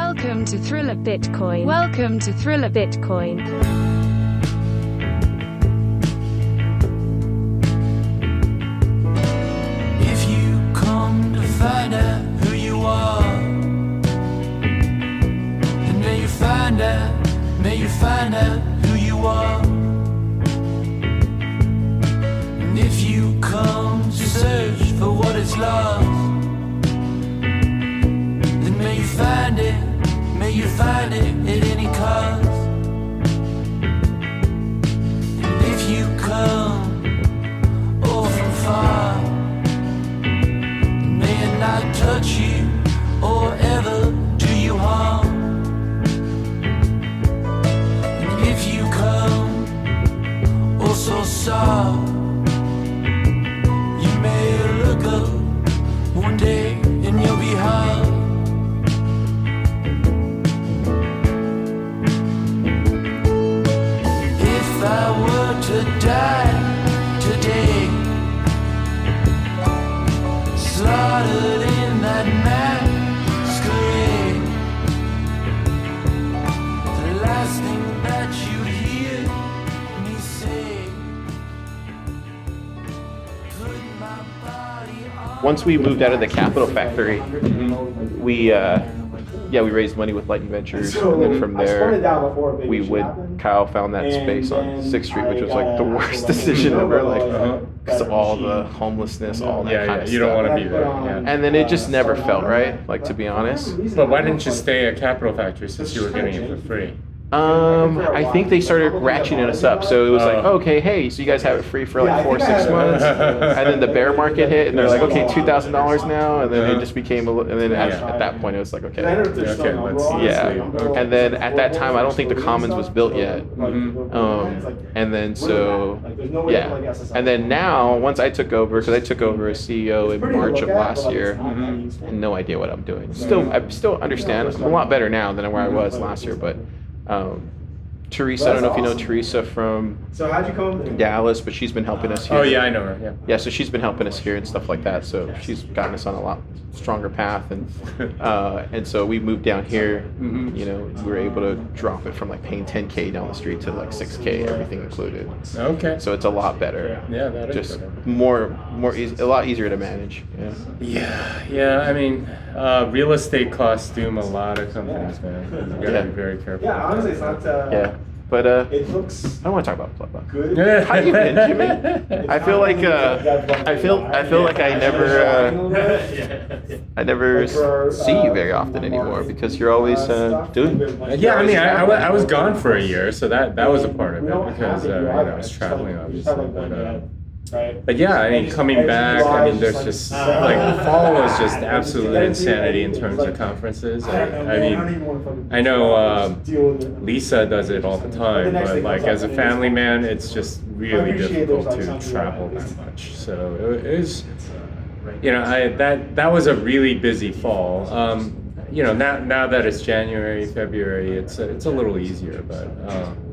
Welcome to Thriller Bitcoin. Welcome to Thriller Bitcoin. If you come to find out who you are, then may you find out who you are. And if you come to search for what is lost, then may you find it at any cost. And if you come all from far, may it not touch you or ever do you harm. And if you come also soft, you may look up one day and you'll be hard. If I were to die today, slaughtered in that masquerade, the last thing that you'd hear me say, put my body on. Once we moved out of the Capital Factory, we raised money with Lightning Ventures, and then from there, Kyle found that space on 6th Street, which was like the worst decision ever, because of all the homelessness, all that kind of stuff. You don't want to be there. Yeah. And then it just never felt right, like, to be honest. But why didn't you stay at Capital Factory since you were getting it for free? I think they started ratcheting us up. So it was like, okay, hey, so you guys have it free for like 4 or 6 months, and then the bear market hit, and they're like, okay, $2,000 now, and then it just became and then at that point it was like, okay, let's see. and then at that time I don't think the Commons was built yet, and then and then now once I took over, because I took over as CEO in March of last year, and no idea what I'm doing. I still understand. I'm a lot better now than where I was last year, but. Teresa, I don't know if you know Teresa from Dallas, but she's been helping us here. Oh yeah, I know her. Yeah, so she's been helping us here and stuff like that. So she's gotten us on a lot stronger path, and so we moved down here. You know, we were able to drop it from like paying $10K down the street to like $6K, everything included. Okay. So it's a lot better. Yeah, that is just better. more easy, a lot easier to manage. Yeah. I mean, real estate costs doom a lot of companies, man. You gotta be very careful. Yeah, honestly, it's not. But it looks. I don't want to talk about Club. Good. How you been, Jimmy? I feel like I never see you very often anymore because you're always doing. Yeah, I mean, I was gone for a year, so that was a part of it because I was traveling, obviously. But yeah, I mean, coming back, I mean, there's just like fall was just absolute insanity in terms of conferences. I mean, I know Lisa does it all the time, but like as a family man, it's just really difficult to travel that much. So it was, you know, that was a really busy fall. You know, now that it's January, February, it's a little easier, but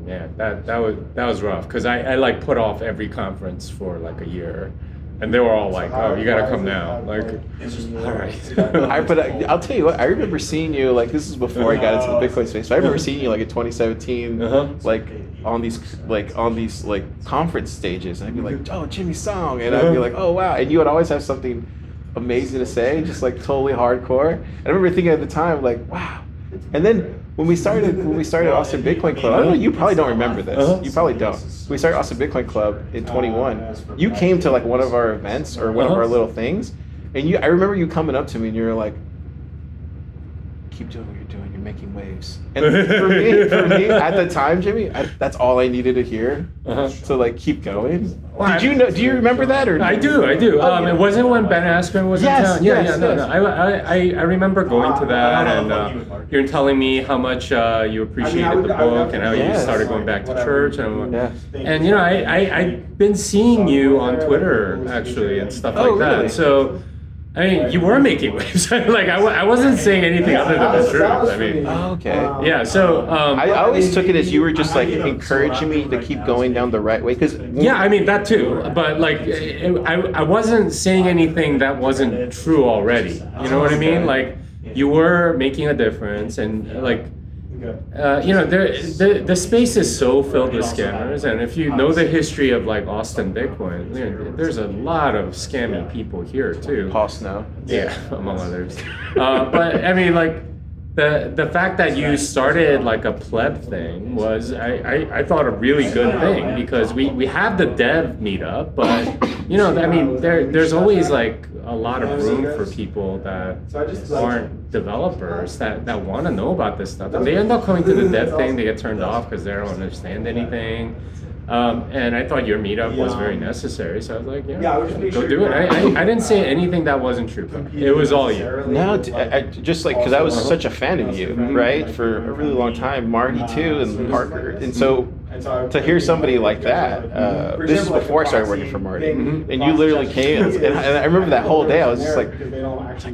yeah, that was rough because I like put off every conference for like a year, and they were all like, "Oh, you gotta come now!" Like, all right. But I'll tell you what, I remember seeing you like this is before I got into the Bitcoin space. So I remember seeing you like in 2017, like on these conference stages. And I'd be like, "Oh, Jimmy Song," and I'd be like, "Oh wow," and you would always have something amazing to say, just like totally hardcore. I remember thinking at the time, like, wow. And then when we started Austin Bitcoin Club, I don't know, you probably don't remember this. You probably don't. We started Austin Bitcoin Club in 21. You came to like one of our events or one of our little things, and I remember you coming up to me and you were like, keep doing what you're doing, you're making waves. And for me at the time, Jimmy, that's all I needed to hear to like keep going. Do you remember that or? I do. It wasn't when Ben Askren was in town. No. I remember going to that and you're telling me how much you appreciated the book and how you started going back to church and you know I've been seeing you on Twitter actually and stuff like that. Really? So. I mean, you were making waves. Like I wasn't saying anything other than the truth. I mean, okay. Yeah. So I always took it as you were just like encouraging me to keep going down the right way. Yeah, I mean that too. But like, I wasn't saying anything that wasn't true already. You know what I mean? Like you were making a difference, and like. The space is so filled with scammers, and if you know the history of like Austin Bitcoin, there's a lot of scammy people here too. Paul Snow. Yeah, among others. But I mean, like the fact that you started like a pleb thing was I thought a really good thing, because we have the dev meetup, but I mean there's always like a lot of room for people that aren't developers that want to know about this stuff, and they end up coming to the dev thing. They get turned off because they don't understand anything. And I thought your meetup was very necessary, so I was like, go do it. I didn't say anything that wasn't true. It was all you. No, I just like, because I was such a fan of you, right, for a really long time, Marty too, and Parker, and so to hear somebody like that, this is before I started working for Marty, and you literally came, and I remember that whole day, I was just like,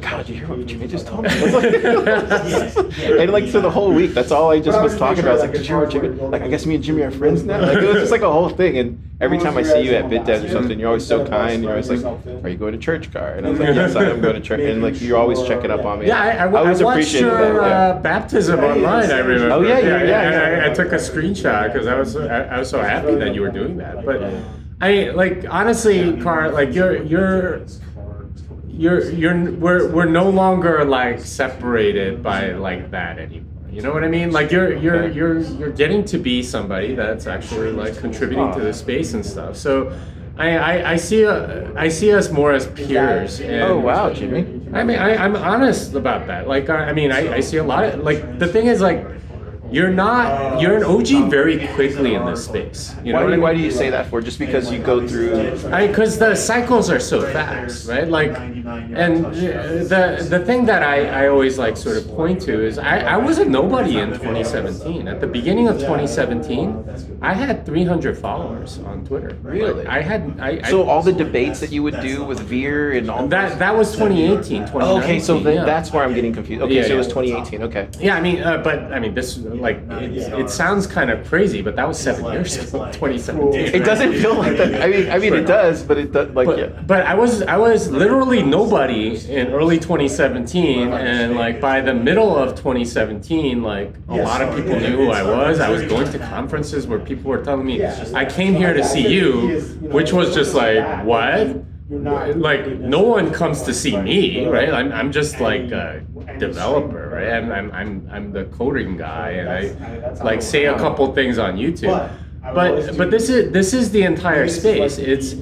God, did you hear what Jimmy just told me? And like, so the whole week, that's all I just was talking about. I was like, did you hear what Jimmy, like, I guess me and Jimmy are friends now? Like, it was just like a whole thing, and every time I see you at BitDev or something, you're always so kind, you're always like, are you going to church, Car? And I was like, yes, I am going to church, and like, you're always checking up on me. Yeah, I watched your baptism online, I remember. Oh yeah. I took a screenshot because I was so happy that you were doing that. But I like, honestly, Car, like we're no longer like separated by like that anymore. You know what I mean? Like you're getting to be somebody that's actually like contributing to the space and stuff. So I see us more as peers. And, oh wow, Jimmy. I mean, I'm honest about that. Like I see a lot of, like, the thing is, like, you're an OG very quickly in this space. You know why do you say that for? Just because you go through? Because the cycles are so fast, right? Like, and the thing that I always like sort of point to is I was a nobody in 2017. At the beginning of 2017, I had 300 followers on Twitter. Really? Like, so all the debates that you would do with Veer and all that was 2018, 2019. Okay, so that's where I'm getting confused. Okay, so it was 2018. Okay. Yeah, I mean, this, like, it sounds kind of crazy, but that was 7 years ago, 2017. It doesn't feel like that. I mean, it does, but it does. Like, but I was literally nobody in early 2017, and like by the middle of 2017, like a lot of people knew who I was. I was going to conferences where people were telling me, "I came here to see you," which was just like, what? Like, no one comes to see me, right? I'm just like a developer, right? I'm the coding guy, and I like say a couple things on YouTube. But this is the entire space. It's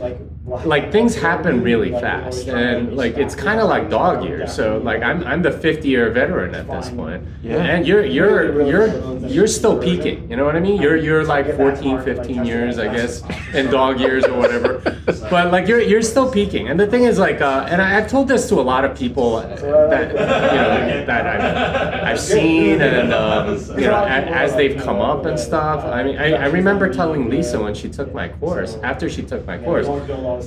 like things happen really fast, and like it's kind of like dog years. So like I'm the 5th-year veteran at this point, and you're still peaking. You know what I mean? You're like 14, 15 years, I guess, in dog years or whatever. But like you're still peaking. And the thing is, like, and I've told this to a lot of people that I've seen, and as they've come up and stuff. I mean, I remember telling Lisa when she took my course. After she took my course,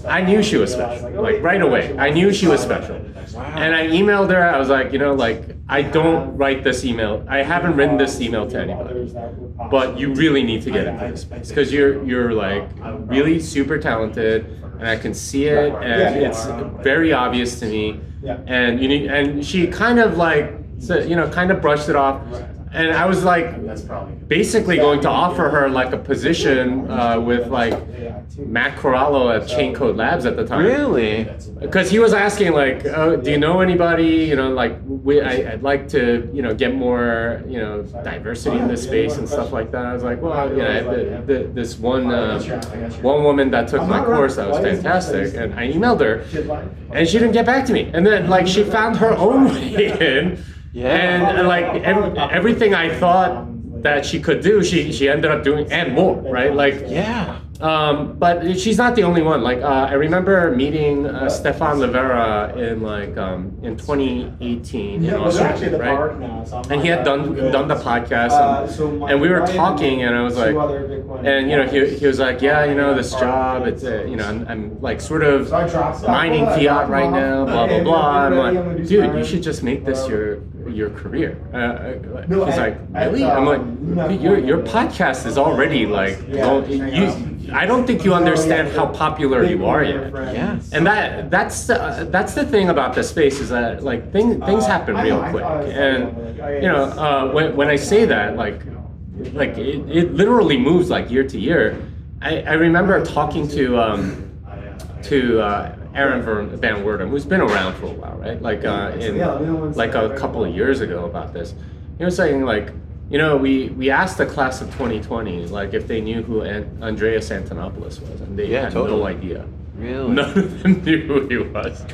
I knew she was special, like right away. I knew she was special. And I emailed her, I was like, I don't write this email. I haven't written this email to anybody, but you really need to get into this space because you're like really super talented, and I can see it, and it's very obvious to me. And and she kind of like, kind of brushed it off. And I was like, basically going to offer her like a position with like Matt Corallo at Chain Code Labs at the time. Really? Because he was asking like, oh, do you know anybody? I'd like to, get more, diversity in this space and stuff like that. I was like, well, this one woman that took my course, that was fantastic. And I emailed her, and she didn't get back to me. And then like she found her own way in. Yeah. And like everything I thought that she could do, she ended up doing and more, right? Like, yeah. But she's not the only one. Like, I remember meeting Stefan Livera in 2018 in Australia, right? And he had done the podcast, and we were talking, and I was like, and he was like, this job, it's I'm like sort of mining fiat right now, blah blah blah. I'm like, dude, you should just make this your career. He's like, really? I'm like, your podcast is already like, I don't think you understand how popular you are yet. Yes. And that's the thing about the space is that like things happen real quick. And when I say that, like it literally moves like year to year. I remember talking to Aaron Van Werden, who's been around for a while, right? Like like a couple of years ago about this. He was saying like, we asked the class of 2020 like if they knew who Andreas Antonopoulos was, and they had no idea. Really? None of them knew who he was,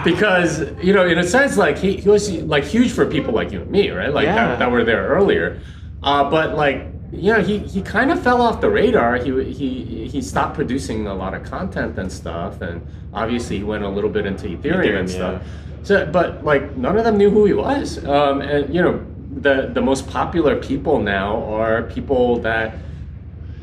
because in a sense like he was like huge for people like you and me, right? Like that were there earlier, but like he kind of fell off the radar. He stopped producing a lot of content and stuff, and obviously he went a little bit into Ethereum and stuff. So, but like none of them knew who he was, and the most popular people now are people that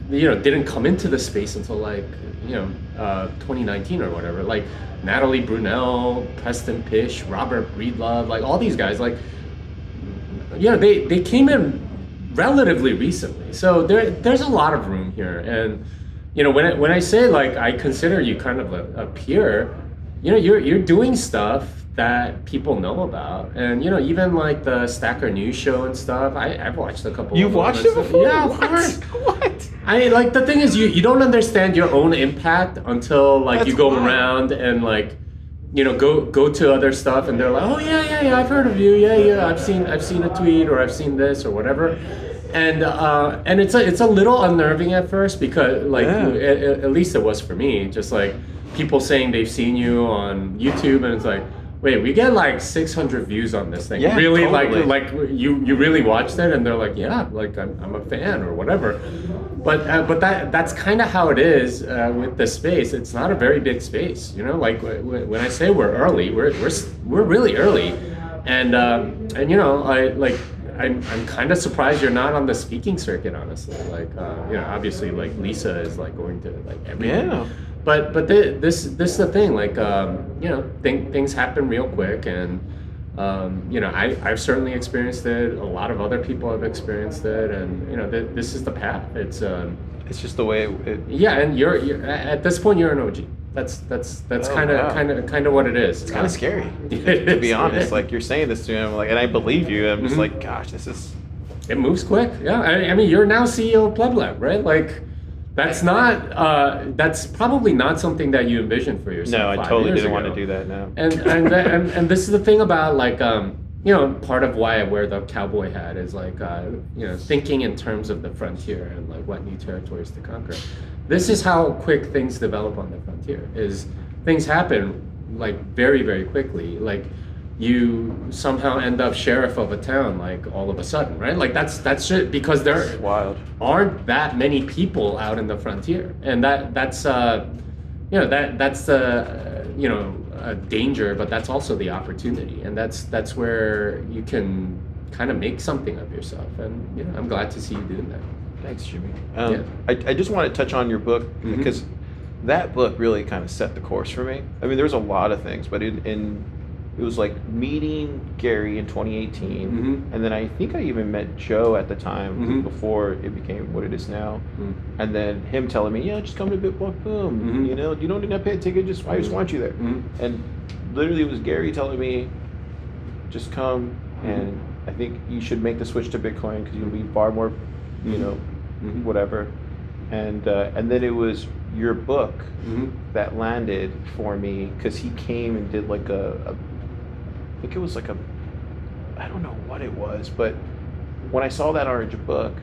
didn't come into the space until like 2019 or whatever, like Natalie Brunell, Preston Pish, Robert Breedlove, like all these guys, like they came in relatively recently, so there's a lot of room here. And when I say like I consider you kind of a peer, you're doing stuff that people know about, and even like the Stacker News show and stuff. I've watched a couple. You've watched it before? Yeah, of course. What? I like the thing is you don't understand your own impact until like That's you go wild. around and like go to other stuff, and they're like, oh yeah, I've heard of you, yeah, I've seen a tweet, or I've seen this or whatever. And it's a little unnerving at first, because like at least it was for me, just like people saying they've seen you on YouTube, and it's like, wait, we get like 600 views on this thing. Yeah, really? totally. Like you really watched it? And they're like, yeah, like I'm a fan or whatever. But that's kind of how it is with the space. It's not a very big space, Like when I say we're early, we're really early, and I'm kind of surprised you're not on the speaking circuit, honestly. Like obviously like Lisa is like going to like everything. Yeah. But this is the thing, like things happen real quick, and I've certainly experienced it. A lot of other people have experienced it, and this is the path. It's just the way it. Yeah, and you're at this point you're an OG. That's kind of what it is. It's kind of scary, to be honest. Like you're saying this to him, like, and I believe you. I'm just like, gosh, this is. It moves quick. Yeah, I mean, you're now CEO of Pleb Lab, right? Like. That's not. That's probably not something that you envisioned for yourself. No, I totally didn't want to do that. No. And this is the thing about like part of why I wear the cowboy hat is like thinking in terms of the frontier and like what new territories to conquer. This is how quick things develop on the frontier. Is things happen like very, very quickly. Like you somehow end up sheriff of a town like all of a sudden, right? Like that's just because there aren't that many people out in the frontier, and that's a danger, but that's also the opportunity, and that's where you can kind of make something of yourself. And I'm glad to see you doing that. Thanks, Jimmy. I just want to touch on your book, because that book really kind of set the course for me. I mean, there's a lot of things, but it was like meeting Gary in 2018, and then I think I even met Joe at the time before it became what it is now, and then him telling me, yeah, just come to BitBlock Boom, you don't need to pay a ticket, I just want you there, and literally it was Gary telling me, just come, and I think you should make the switch to Bitcoin because you'll be far more, whatever, and then it was your book that landed for me, because he came and did like I think it was like I don't know what it was, but when I saw that orange book,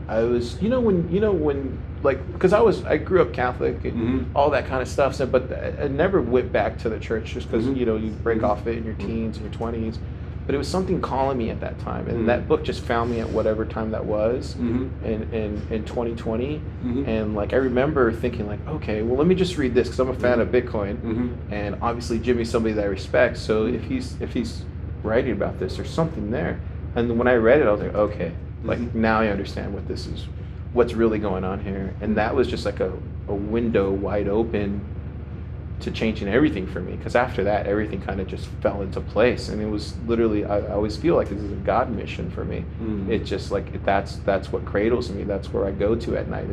I was, when like, because I grew up Catholic and all that kind of stuff, so, but I never went back to the church just because, you break off it in your teens and your 20s, but it was something calling me at that time, and that book just found me at whatever time that was in 2020, and like I remember thinking like, okay, well, let me just read this because I'm a fan of Bitcoin, and obviously Jimmy's somebody that I respect, so if he's writing about this, there's something there. And when I read it, I was like, okay, like now I understand what's really going on here, and that was just like a window wide open to changing everything for me, because after that everything kind of just fell into place, and it was literally, I always feel like this is a God mission for me. It's just like that's what cradles me, that's where I go to at night,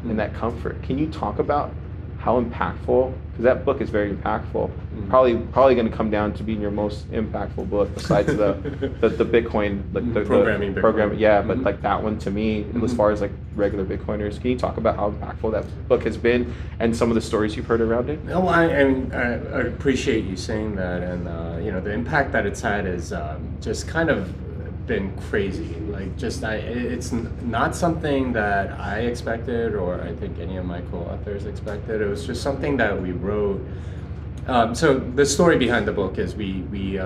and that comfort. Can you talk about how impactful, because that book is very impactful, probably going to come down to being your most impactful book besides the Bitcoin, like the Programming program, Bitcoin. yeah, but like that one to me, as far as like regular Bitcoiners, can you talk about how impactful that book has been and some of the stories you've heard around it? No, I appreciate you saying that, and the impact that it's had is just kind of been crazy. Like, it's not something that I expected, or I think any of my co-authors expected. It was just something that we wrote. So the story behind the book is we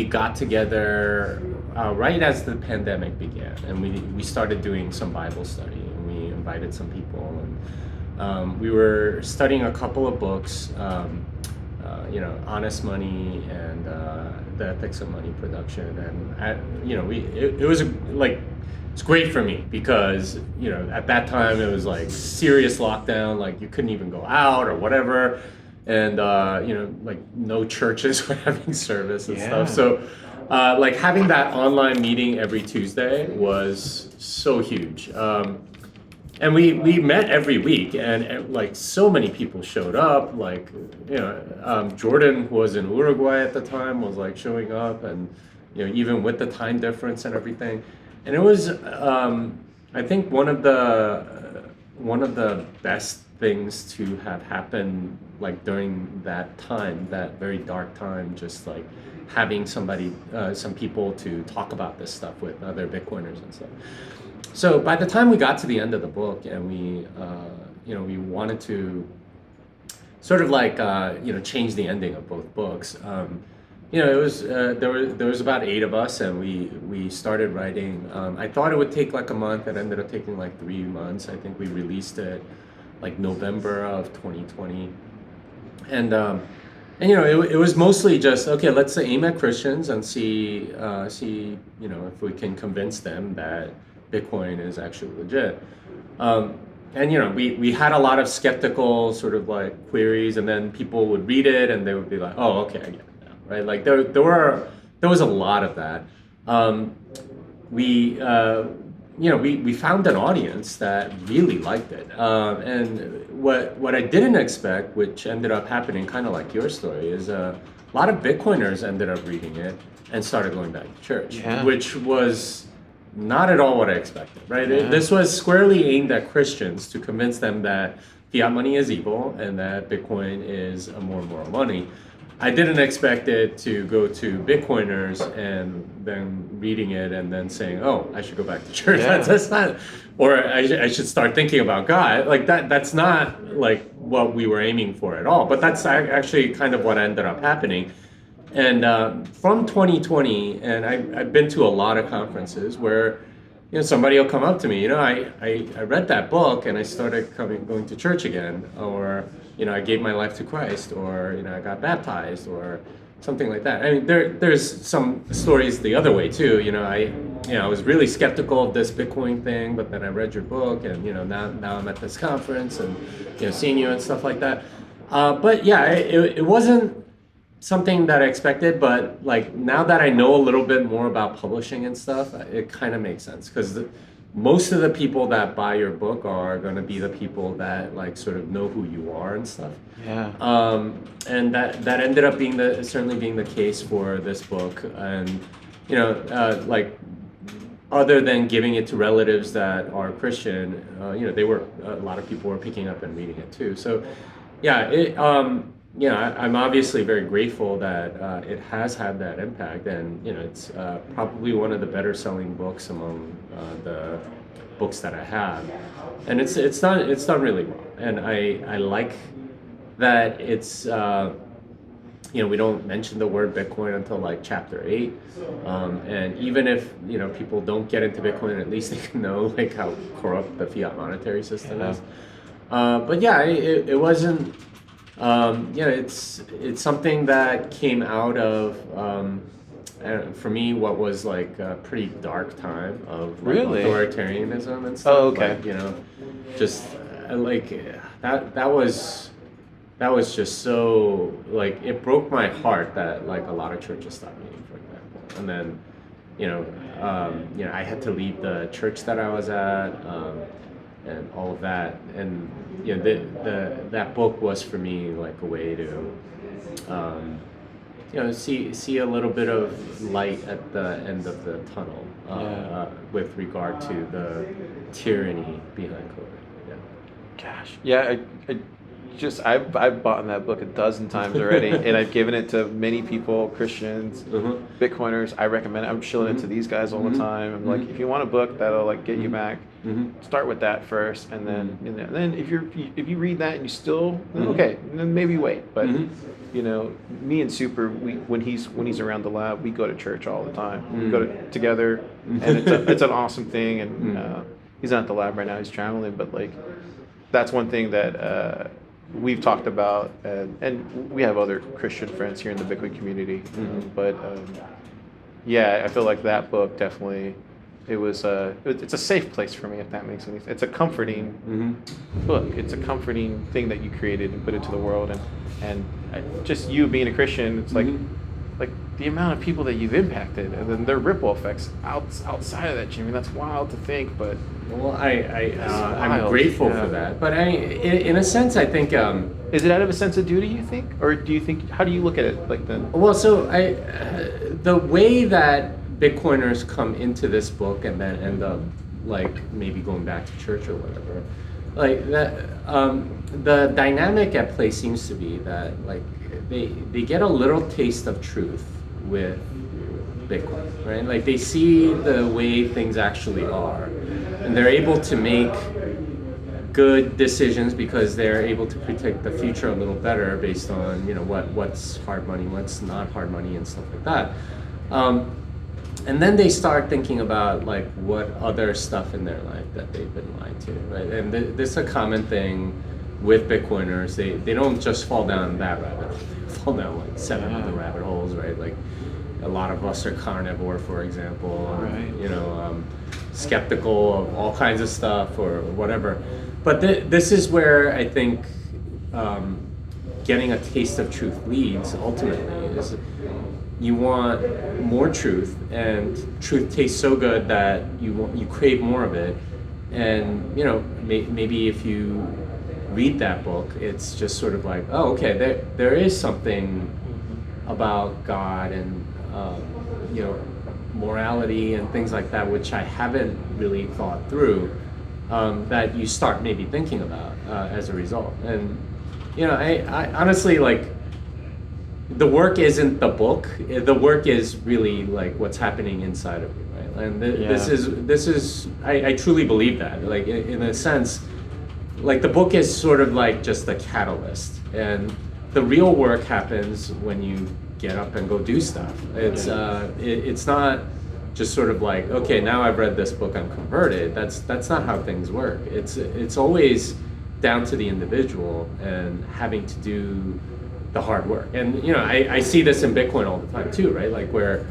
got together right as the pandemic began, and we started doing some Bible study, and we invited some people, and we were studying a couple of books. Honest Money and The Ethics of Money Production, and it was it's great for me because at that time it was like serious lockdown, like you couldn't even go out or whatever, and like no churches were having service and stuff. So having that online meeting every Tuesday was so huge. And we met every week, and like so many people showed up. Like Jordan, who was in Uruguay at the time, was like showing up, and even with the time difference and everything. And it was I think one of the best things to have happened like during that time, that very dark time, just like having some people to talk about this stuff with other Bitcoiners and stuff. So by the time we got to the end of the book, and we wanted to sort of like change the ending of both books. It was there was about 8 of us, and we started writing. I thought it would take like a month. It ended up taking like 3 months. I think we released it like November of 2020, and it was mostly just, okay, let's aim at Christians and see if we can convince them that Bitcoin is actually legit. We had a lot of skeptical sort of like queries, and then people would read it and they would be like, oh, okay, I get it now, right? Like there was a lot of that. We found an audience that really liked it. And what I didn't expect, which ended up happening kind of like your story, is a lot of Bitcoiners ended up reading it and started going back to church, which was not at all what I expected, right? Yeah. This was squarely aimed at Christians to convince them that fiat money is evil and that Bitcoin is a more moral money. I didn't expect it to go to Bitcoiners and then reading it and then saying, oh, I should go back to church. Yeah. That's not, or I should start thinking about God. Like that's not like what we were aiming for at all. But that's actually kind of what ended up happening. And from 2020, and I've been to a lot of conferences where, somebody will come up to me, I read that book and I started going to church again, or, I gave my life to Christ, or, I got baptized, or something like that. I mean, there's some stories the other way too. I was really skeptical of this Bitcoin thing, but then I read your book, and, now I'm at this conference and, seeing you and stuff like that. But yeah, it wasn't something that I expected, but like now that I know a little bit more about publishing and stuff, it kind of makes sense, because most of the people that buy your book are going to be the people that like sort of know who you are and stuff. Yeah. And that ended up certainly being the case for this book, and like other than giving it to relatives that are Christian, a lot of people were picking up and reading it too. So yeah, I'm obviously very grateful that it has had that impact, and it's probably one of the better selling books among the books that I have, and it's done really well, and I like that it's we don't mention the word Bitcoin until like chapter 8, and even if people don't get into Bitcoin, at least they can know like how corrupt the fiat monetary system is. But yeah, it wasn't. It's something that came out of for me what was like a pretty dark time of like, really authoritarianism and stuff. Oh, okay. Like, just like that was just so like it broke my heart that like a lot of churches stopped meeting, for example, and then I had to leave the church that I was at. and all of that. And that book was for me like a way to see a little bit of light at the end of the tunnel with regard to the tyranny behind COVID. Yeah. Gosh, yeah, I've bought that book a dozen times already, and I've given it to many people, Christians, Bitcoiners. I recommend it. I'm shilling it to these guys all the time. I'm like, if you want a book that'll like get you back, start with that first, and then then if you read that and you still okay, then maybe wait. But me and Super, when he's around the lab, we go to church all the time. We go together, and it's an awesome thing. And he's not at the lab right now; he's traveling. But like, that's one thing that we've talked about, and we have other Christian friends here in the Bitcoin community. But I feel like that book definitely. It's a safe place for me, if that makes any sense. It's a comforting book. It's a comforting thing that you created and put into the world, and just you being a Christian, it's like the amount of people that you've impacted, and then their ripple effects outside of that, Jimmy. That's wild to think, but I'm grateful for that. But in a sense, I think is it out of a sense of duty, you think, or do you think? How do you look at it like then? Well, so the way that Bitcoiners come into this book and then end up like maybe going back to church or whatever, like that, the dynamic at play seems to be that like they get a little taste of truth with Bitcoin, right? Like they see the way things actually are, and they're able to make good decisions because they're able to predict the future a little better based on what's hard money, what's not hard money, and stuff like that. And then they start thinking about like what other stuff in their life that they've been lied to, right? And this is a common thing with Bitcoiners. They don't just fall down that rabbit hole. They fall down like 7 other rabbit holes, right? Like a lot of us are carnivore, for example, right. Skeptical of all kinds of stuff or whatever. But this is where I think getting a taste of truth leads ultimately is you want more truth, and truth tastes so good that you crave more of it. And maybe if you read that book, it's just sort of like, oh, okay, there is something about God and morality and things like that which I haven't really thought through, that you start maybe thinking about as a result. And I honestly like. The work isn't the book. The work is really like what's happening inside of you, right? And this is I truly believe that. Like in a sense, like the book is sort of like just a catalyst, and the real work happens when you get up and go do stuff. It's not just sort of like, okay, now I've read this book, I'm converted. That's not how things work. It's always down to the individual and having to do the hard work. And I see this in Bitcoin all the time too, right? Like where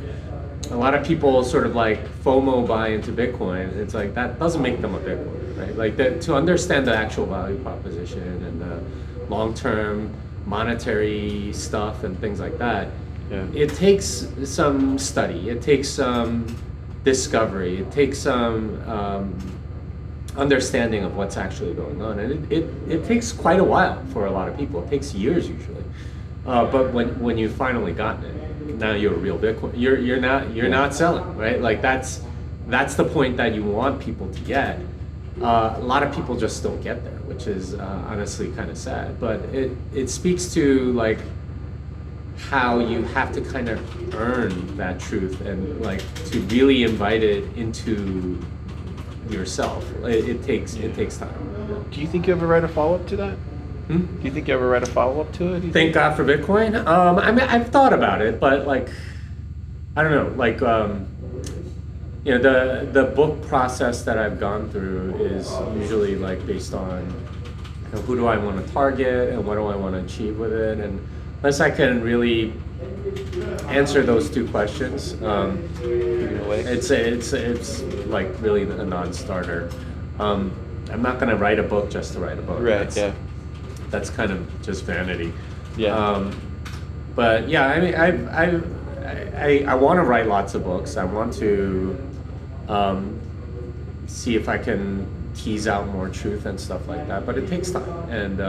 a lot of people sort of like FOMO buy into Bitcoin. It's like that doesn't make them a Bitcoiner, right? Like to understand the actual value proposition and the long-term monetary stuff and things like that, it takes some study, it takes some discovery, it takes some understanding of what's actually going on, and it takes quite a while for a lot of people. It takes years usually. But when you've finally gotten it, now you're a real Bitcoin. You're not selling, right? Like that's the point that you want people to get. A lot of people just don't get there, which is honestly kind of sad. But it speaks to like how you have to kind of earn that truth and like to really invite it into yourself. It takes time. Do you think you ever write a follow-up to that? Do you think you ever write a follow-up to it? Thank God for Bitcoin. I mean, I've thought about it, but like, I don't know. Like, the book process that I've gone through is usually like based on who do I want to target and what do I want to achieve with it, and unless I can really answer those two questions, it's like really a non-starter. I'm not going to write a book just to write a book. Right. That's kind of just vanity. Yeah. But yeah, I mean, I want to write lots of books. I want to see if I can tease out more truth and stuff like that. But it takes time, and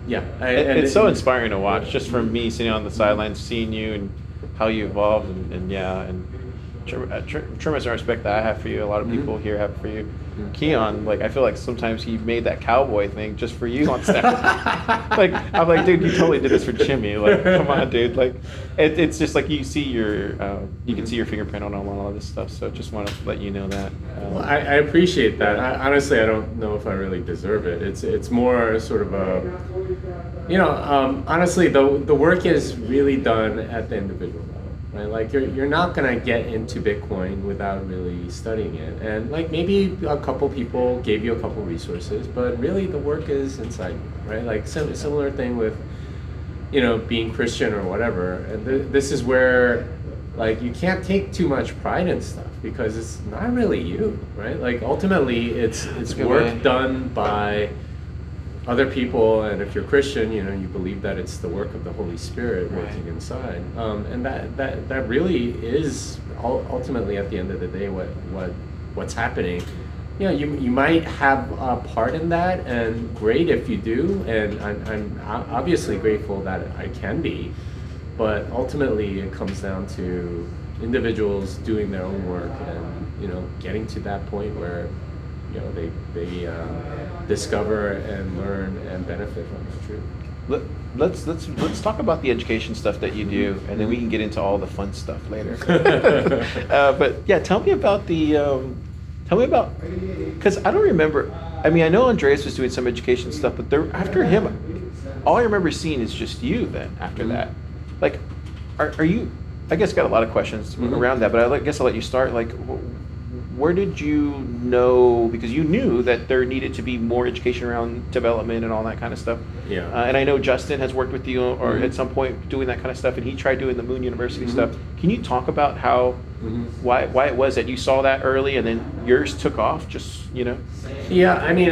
it's so inspiring to watch. Just from me sitting on the sidelines, seeing you and how you evolved, and tremendous respect that I have for you. A lot of people here have for you. Keon, like I feel like sometimes he made that cowboy thing just for you on staff. Like I'm like, dude, you totally did this for Jimmy. Like, come on, dude. Like, it's just like you can see your fingerprint on all of this stuff. So just want to let you know that. Well, I appreciate that. Honestly, I don't know if I really deserve it. It's more sort of a, honestly, the work is really done at the individual level. Right? Like you're not gonna get into Bitcoin without really studying it, and like maybe a couple people gave you a couple resources, but really the work is inside you, right? Like similar thing with, being Christian or whatever. And this is where, like, you can't take too much pride in stuff because it's not really you, right? Like ultimately, it's work done by other people, and if you're Christian, you believe that it's the work of the Holy Spirit working inside, and that really is ultimately at the end of the day what's happening. You might have a part in that, and great if you do, and I'm obviously grateful that I can be, but ultimately it comes down to individuals doing their own work and getting to that point where they discover and learn and benefit from the truth. Let's talk about the education stuff that you do, and then we can get into all the fun stuff later. But yeah, tell me about because I don't remember. I mean, I know Andreas was doing some education stuff, but after him, all I remember seeing is just you. Then after that, like, are you? I guess got a lot of questions around that, but I guess I'll let you start. Like, where did you know, because you knew that there needed to be more education around development and all that kind of stuff. Yeah. And I know Justin has worked with you or at some point doing that kind of stuff, and he tried doing the Moon University stuff. Can you talk about how, why it was that you saw that early and then yours took off, Yeah, I mean,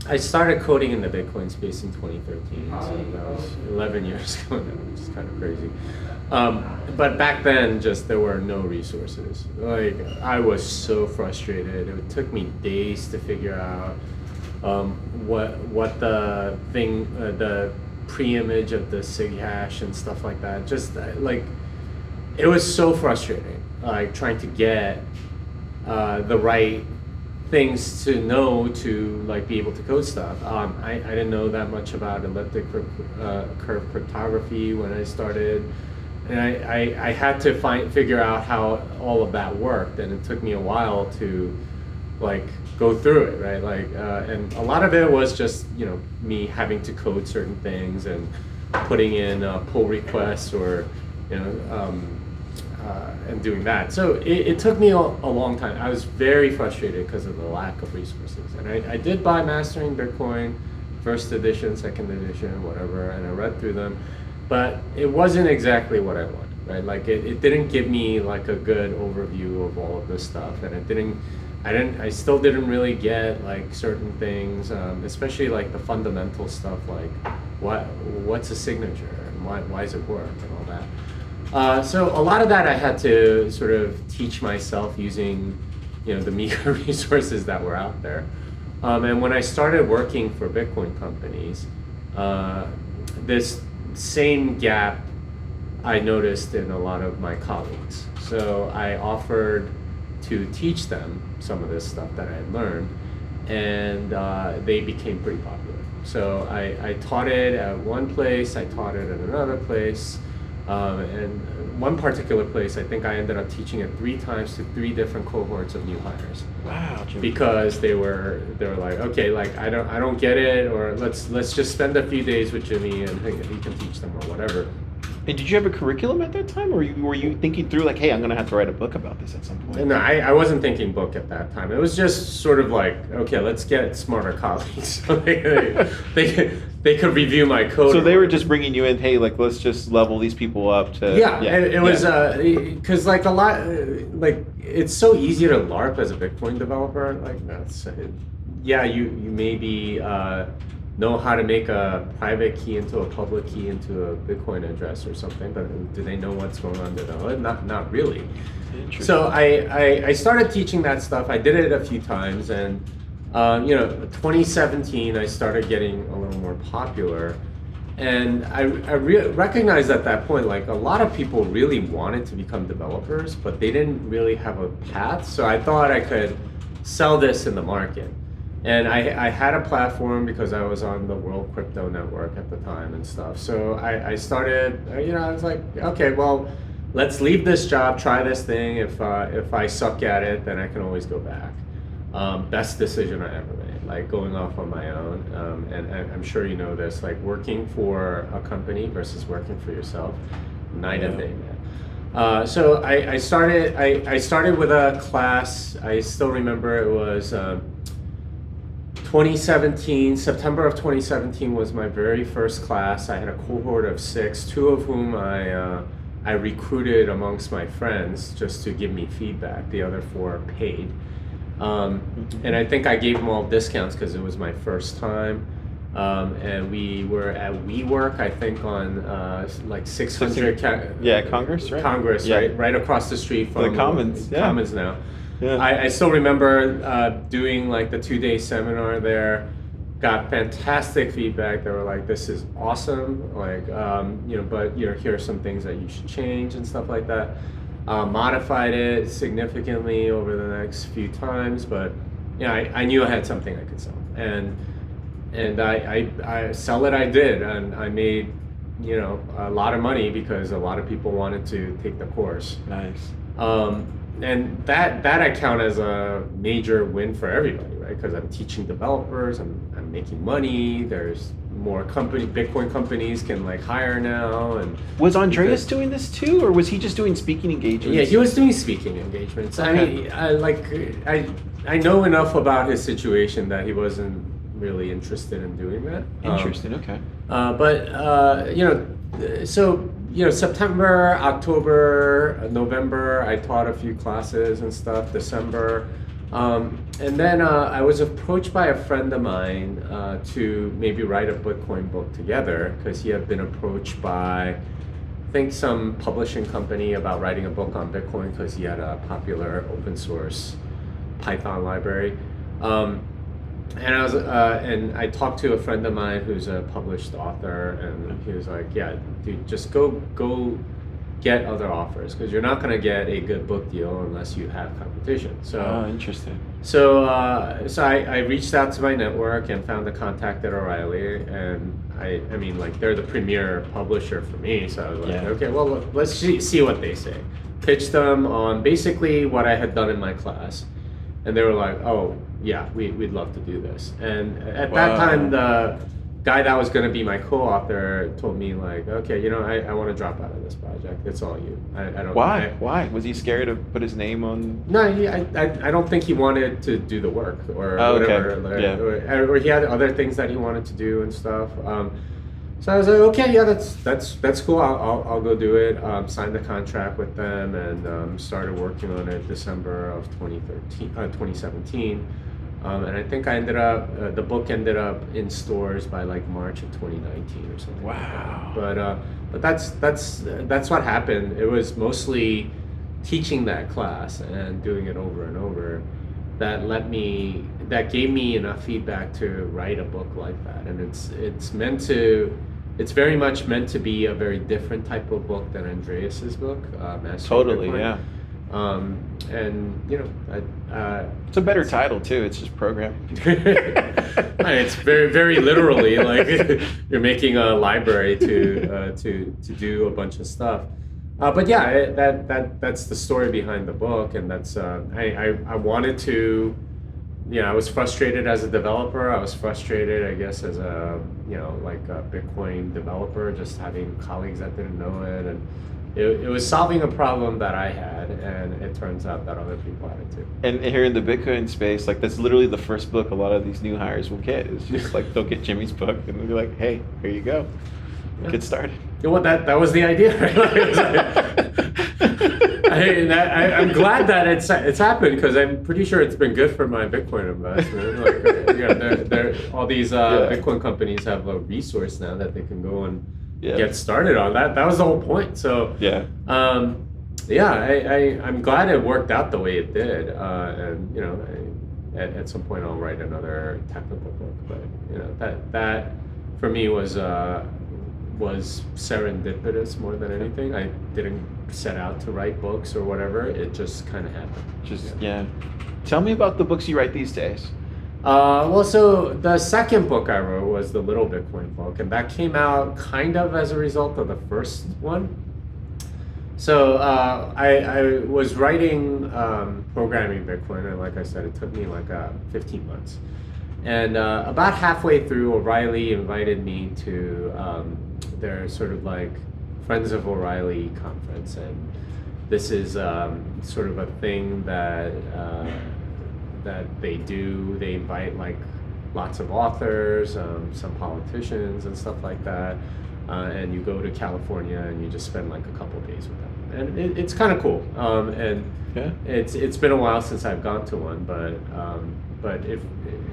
I started coding in the Bitcoin space in 2013, so that was 11 years ago now, which is kind of crazy. But back then, there were no resources. Like, I was so frustrated. It took me days to figure out what the thing, the pre-image of the SIG hash and stuff like that. It was so frustrating. Like trying to get the right things to know to be able to code stuff. I didn't know that much about elliptic curve cryptography when I started. And I had to figure out how all of that worked, and it took me a while to go through it, right? And a lot of it was just me having to code certain things and putting in pull requests or and doing that. So it took me a long time. I was very frustrated because of the lack of resources, and I did buy Mastering Bitcoin, first edition, second edition, whatever, and I read through them. But it wasn't exactly what I wanted, right? It didn't give me a good overview of all of this stuff, and I still didn't really get certain things, especially the fundamental stuff, what's a signature and why does it work and all that. So a lot of that I had to sort of teach myself using, the meager resources that were out there. And when I started working for Bitcoin companies, this same gap I noticed in a lot of my colleagues. So I offered to teach them some of this stuff that I had learned, and they became pretty popular. So I taught it at one place, I taught it at another place, and one particular place, I think I ended up teaching it 3 times to 3 different cohorts of new hires. Wow. Because they were like, okay, I don't get it, or let's just spend a few days with Jimmy and he can teach them or whatever. And did you have a curriculum at that time, or were you thinking through hey, I'm going to have to write a book about this at some point? No, I wasn't thinking book at that time. It was just sort of okay, let's get smarter colleagues so they could review my code. So they were just bringing you in, hey, let's just level these people up to. Yeah. It was because a lot it's so easy to LARP as a Bitcoin developer. You may be know how to make a private key into a public key into a Bitcoin address or something, but do they know what's going on under the hood? Not really. So I started teaching that stuff. I did it a few times, and 2017 I started getting a little more popular, and I recognized at that point, like, a lot of people really wanted to become developers, but they didn't really have a path. So I thought I could sell this in the market. And I had a platform because I was on the World Crypto Network at the time and stuff. So I started, I was like, okay, well, let's leave this job, try this thing. If I suck at it, then I can always go back. Best decision I ever made, like going off on my own. And I'm sure you know this, like working for a company versus working for yourself, night and day, man. So I started with a class. I still remember it was 2017, September of 2017 was my very first class. I had a cohort of 6, 2 of whom I recruited amongst my friends just to give me feedback. The other 4 paid. And I think I gave them all discounts because it was my first time. And we were at WeWork, I think, on like 600. Congress, right? Congress, yeah. right across the street from the Commons. Commons now. Yeah. I still remember doing like the 2-day seminar there. Got fantastic feedback. They were like, "This is awesome," like but here are some things that you should change and stuff like that. Modified it significantly over the next few times, but I knew I had something I could sell, and I sell it. I did, and I made a lot of money because a lot of people wanted to take the course. Nice. And that I count as a major win for everybody, right? Because I'm teaching developers, I'm making money. There's more Bitcoin companies can like hire now. And was Andreas doing this too, or was he just doing speaking engagements? Yeah, he was doing speaking engagements. Okay. I mean, I know enough about his situation that he wasn't really interested in doing that. Interesting. Okay. So September, October, November, I taught a few classes and stuff, December. And then I was approached by a friend of mine to maybe write a Bitcoin book together because he had been approached by, I think, some publishing company about writing a book on Bitcoin because he had a popular open source Python library. And I talked to a friend of mine who's a published author, and he was like, "Yeah, dude, just go get other offers because you're not going to get a good book deal unless you have competition." So interesting. So I reached out to my network and found a contact at O'Reilly, and I mean, like, they're the premier publisher for me. So I was like, okay, well, let's see what they say. Pitched them on basically what I had done in my class, and they were like, "Oh, yeah, we'd love to do this." And at that time, the guy that was going to be my co-author told me, like, "Okay, I want to drop out of this project. It's all you. I don't." Why? Was he scared to put his name on? No, I don't think he wanted to do the work or whatever. Okay. Or he had other things that he wanted to do and stuff. So I was like, okay, yeah, that's cool. I'll go do it. Signed the contract with them and started working on it December of 2017. And I think the book ended up in stores by like March of 2019 or something. Wow. Like that. But that's what happened. It was mostly teaching that class and doing it over and over that gave me enough feedback to write a book like that. And it's very much meant to be a very different type of book than Andreas's book. Totally, Bitcoin. yeah. It's a better title too. It's just programming. It's very, very literally like you're making a library to do a bunch of stuff. But yeah, that's the story behind the book, and that's I wanted to. I was frustrated as a developer. I was frustrated, I guess, as a a Bitcoin developer, just having colleagues that didn't know it, and it was solving a problem that I had, and it turns out that other people had it too. And here in the Bitcoin space, like, that's literally the first book a lot of these new hires will get. It's just like they'll get Jimmy's book and they'll be like, "Hey, here you go. Get started." Well, that was the idea, right? I'm glad that it's happened because I'm pretty sure it's been good for my Bitcoin investment. Like, all these Bitcoin companies have a resource now that they can go and get started on. That was the whole point. So I'm glad it worked out the way it did. And at some point I'll write another technical book. But that for me was serendipitous more than anything. I didn't set out to write books or whatever. It just kind of happened. Tell me about the books you write these days. So the second book I wrote was the Little Bitcoin book, and that came out kind of as a result of the first one. So I was writing programming Bitcoin, and like I said, it took me like 15 months. And about halfway through, O'Reilly invited me to their sort of like Friends of O'Reilly conference, and this is sort of a thing that they do. They invite like lots of authors, some politicians and stuff like that, and you go to California and you just spend like a couple of days with them, and it's kind of cool. It's been a while since I've gone to one, but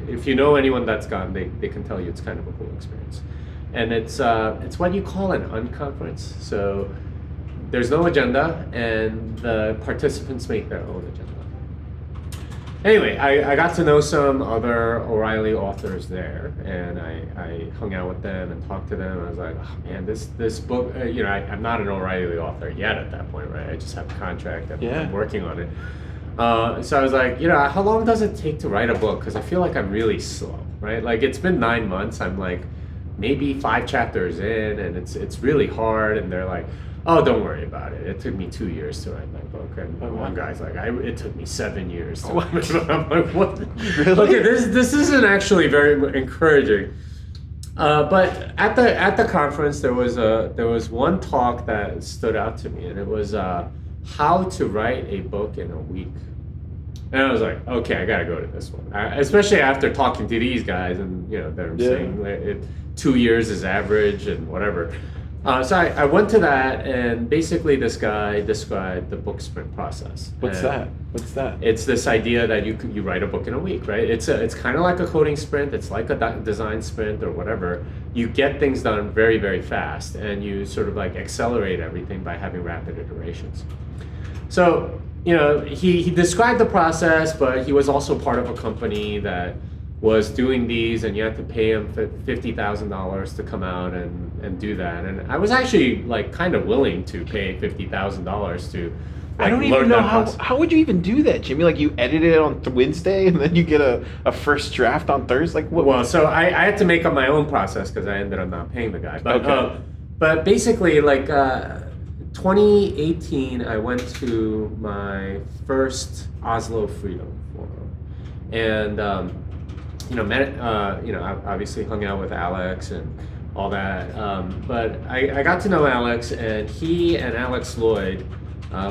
if you know anyone that's gone, they can tell you it's kind of a cool experience. And it's what you call an unconference. So there's no agenda, and the participants make their own agenda. Anyway, I got to know some other O'Reilly authors there, and I hung out with them and talked to them. I was like, oh man, this book, I'm not an O'Reilly author yet at that point, right? I just have a contract and I'm working on it. So I was like, how long does it take to write a book? Because I feel like I'm really slow, right? Like it's been 9 months. I'm like maybe 5 chapters in, and it's really hard. And they're like, oh, don't worry about it. It took me 2 years to write my book. And one guy's like, it took me 7 years to write my book. I'm like, what? Really? Okay, this isn't actually very encouraging. But at the conference, there was one talk that stood out to me, and it was how to write a book in a week. And I was like, okay, I gotta go to this one, especially after talking to these guys, and they're saying 2 years is average and whatever. So I went to that, and basically this guy described the book sprint process. What's that? It's this idea that you write a book in a week, right? It's kind of like a coding sprint. It's like a design sprint or whatever. You get things done very, very fast, and you sort of like accelerate everything by having rapid iterations. So, he described the process, but he was also part of a company that was doing these, and you had to pay him $50,000 to come out and do that. And I was actually like kind of willing to pay $50,000 to. I don't even know how would you even do that, Jimmy? Like you edit it on Wednesday and then you get a first draft on Thursday? Like what? Well, so I had to make up my own process because I ended up not paying the guy. But basically, like 2018, I went to my first Oslo Freedom Forum, and obviously hung out with Alex and all that. But I got to know Alex, and he and Alex Lloyd,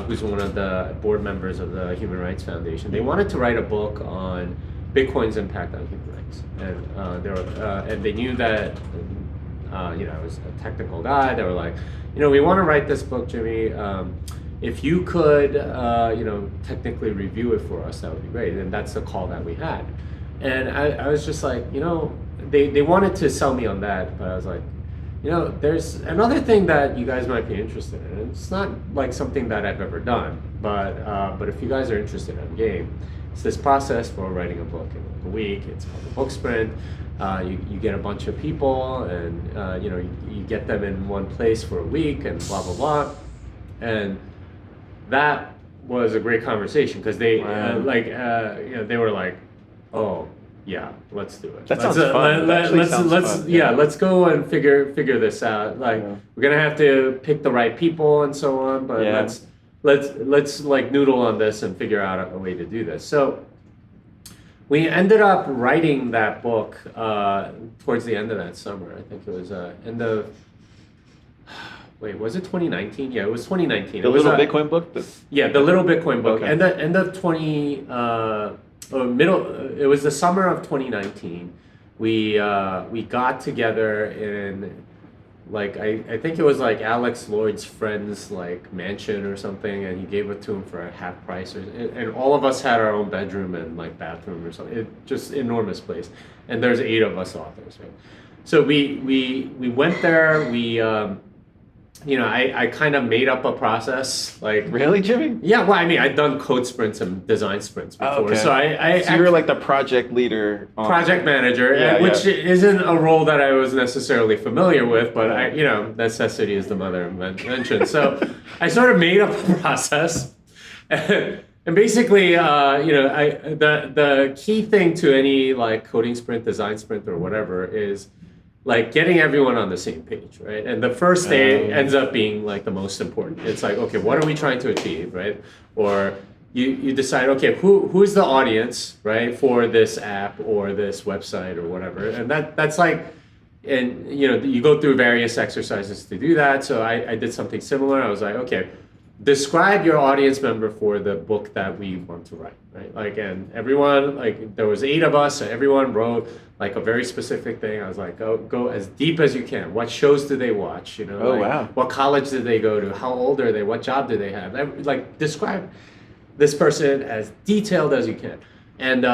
who's one of the board members of the Human Rights Foundation, they wanted to write a book on Bitcoin's impact on human rights, and they knew that I was a technical guy. They were like, we want to write this book, Jimmy. If you could, technically review it for us, that would be great. And that's the call that we had. And I was just like, they wanted to sell me on that, but I was like, there's another thing that you guys might be interested in. It's not like something that I've ever done, but if you guys are interested in game, it's this process for writing a book in like a week. It's called the book sprint. You get a bunch of people, and you get them in one place for a week, and blah blah blah, and that was a great conversation because they they were like, oh yeah, let's do it. That sounds fun. Let's go and figure this out. Like we're gonna have to pick the right people and so on, but let's like noodle on this and figure out a way to do this. So we ended up writing that book towards the end of that summer. I think it was end of. Wait, was it 2019? Yeah, it was 2019. The Little Bitcoin book. The Little Bitcoin book. Okay. End of 20. It was the summer of 2019. We got together and like I think it was like Alex Lloyd's friend's like mansion or something, and he gave it to him for a half price, and all of us had our own bedroom and like bathroom or something. It just enormous place, and there's 8 of us authors, right? So we went there. We I kind of made up a process, like Really, Jimmy? yeah. Well, I mean, I'd done code sprints and design sprints before, Oh, okay. so I So you were like the project leader. project manager, Yeah, which yeah. isn't a role that I was necessarily familiar with, but necessity is the mother of invention. So I sort of made up a process, and basically, the key thing to any like coding sprint, design sprint, or whatever is like getting everyone on the same page, right? And the first day ends up being like the most important. It's like, okay, what are we trying to achieve, right? Or you decide, okay, who's the audience, right, for this app or this website or whatever, and that's like, and you go through various exercises to do that. So I did something similar. I was like, okay, describe your audience member for the book that we want to write, right? Like, and everyone, like, there was 8 of us, so everyone wrote like a very specific thing. I was like, go as deep as you can. What shows do they watch? Oh, wow. What college did they go to? How old are they? What job do they have? Like, describe this person as detailed as you can. And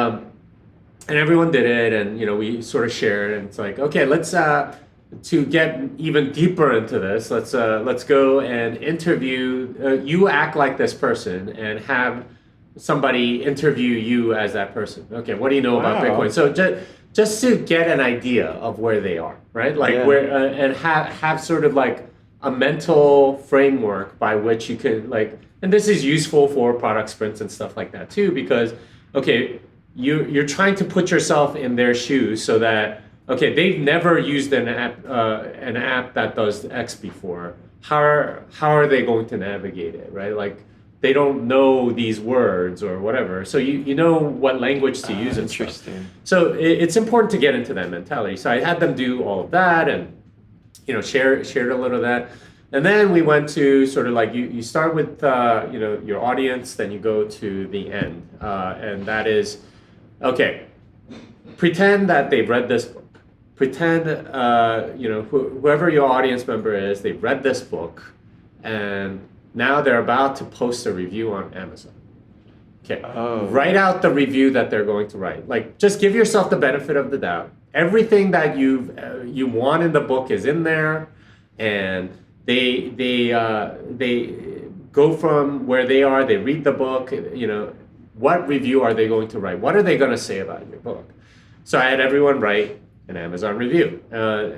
everyone did it, and we sort of shared, and it's like, okay, let's to get even deeper into this, let's go and interview. You act like this person, and have somebody interview you as that person. Okay, what do you know about Wow. Bitcoin? So just to get an idea of where they are, right? Like where and have sort of like a mental framework by which you can like. And this is useful for product sprints and stuff like that too, because okay, you're trying to put yourself in their shoes so that. Okay, they've never used an app that does X before. How are they going to navigate it, right? Like they don't know these words or whatever. So you know what language to use and stuff. Interesting. So it's important to get into that mentality. So I had them do all of that, and shared a little of that. And then we went to sort of like you start with your audience, then you go to the end, and that is okay. Pretend that they've read this book. Pretend, whoever your audience member is, they've read this book, and now they're about to post a review on Amazon. Okay, write out the review that they're going to write. Like, just give yourself the benefit of the doubt. Everything that you want in the book is in there, and they go from where they are. They read the book. What review are they going to write? What are they going to say about your book? So I had everyone write an Amazon review.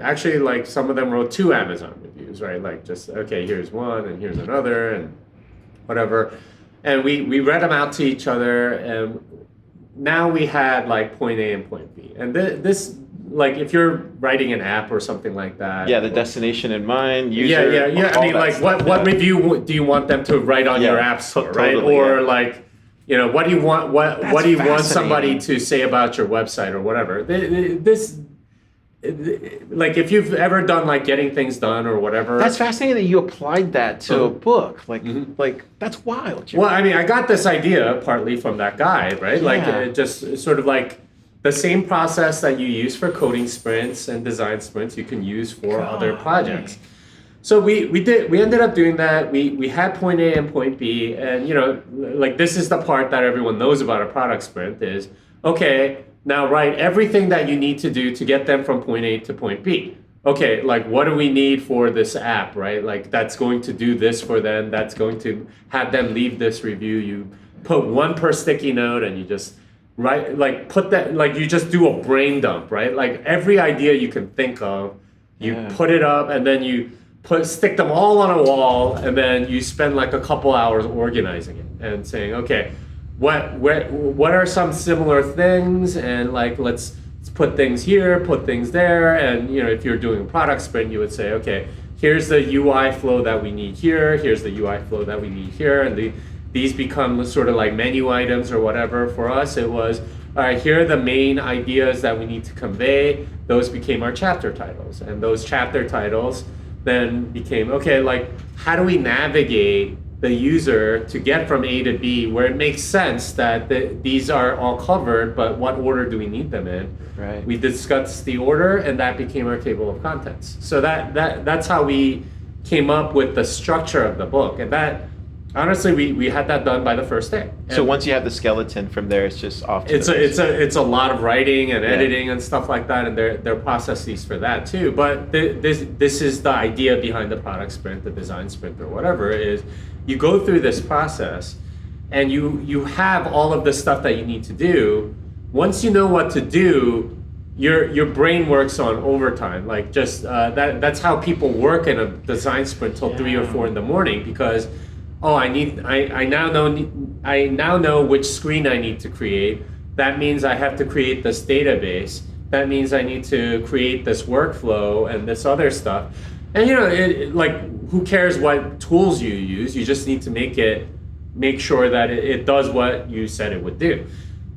Actually, like some of them wrote 2 Amazon reviews, right? Like just, okay, here's one and here's another and whatever. And we read them out to each other, and now we had like point A and point B. And this, like if you're writing an app or something like that. Yeah, the destination in mind, user. Yeah. I mean, like what review do you want them to write on your app store, right? Totally, or like, what do you want? What do you want somebody fascinating. to say about your website or whatever? Like if you've ever done like getting things done or whatever. That's fascinating that you applied that to a book. Like, Mm-hmm. like that's wild. Jimmy. Well, I mean, I got this idea partly from that guy, right? Like Yeah. just sort of like the same process that you use for coding sprints and design sprints, you can use for other projects. So we ended up doing that. We had point A and point B, and like this is the part that everyone knows about a product sprint is, okay, now write everything that you need to do to get them from point A to point B. Okay, like what do we need for this app, right? Like that's going to do this for them, that's going to have them leave this review. You put 1 per sticky note, and you just write, like put that, like you just do a brain dump, right? Like every idea you can think of, you put it up, and then you stick them all on a wall, and then you spend like a couple hours organizing it and saying, okay, what are some similar things, and like let's put things here, put things there, and if you're doing a product sprint, you would say, okay, here's the UI flow that we need here, here's the UI flow that we need here, and these become sort of like menu items or whatever. For us, it was, all right, here are the main ideas that we need to convey. Those became our chapter titles, and those chapter titles then became, okay, like how do we navigate the user to get from A to B, where it makes sense that these are all covered, but what order do we need them in? Right. We discussed the order, and that became our table of contents. So that's how we came up with the structure of the book. And that, honestly, we had that done by the first day. And so once you have the skeleton from there, it's just off to it's a lot of writing and editing and stuff like that, and there are processes for that too. But this is the idea behind the product sprint, the design sprint, or whatever, is you go through this process and you have all of the stuff that you need to do. Once you know what to do, your brain works on overtime. Like just that's how people work in a design sprint till 3 or 4 in the morning, because I now know which screen I need to create. That means I have to create this database. That means I need to create this workflow and this other stuff. And who cares what tools you use? You just need to make sure that it does what you said it would do.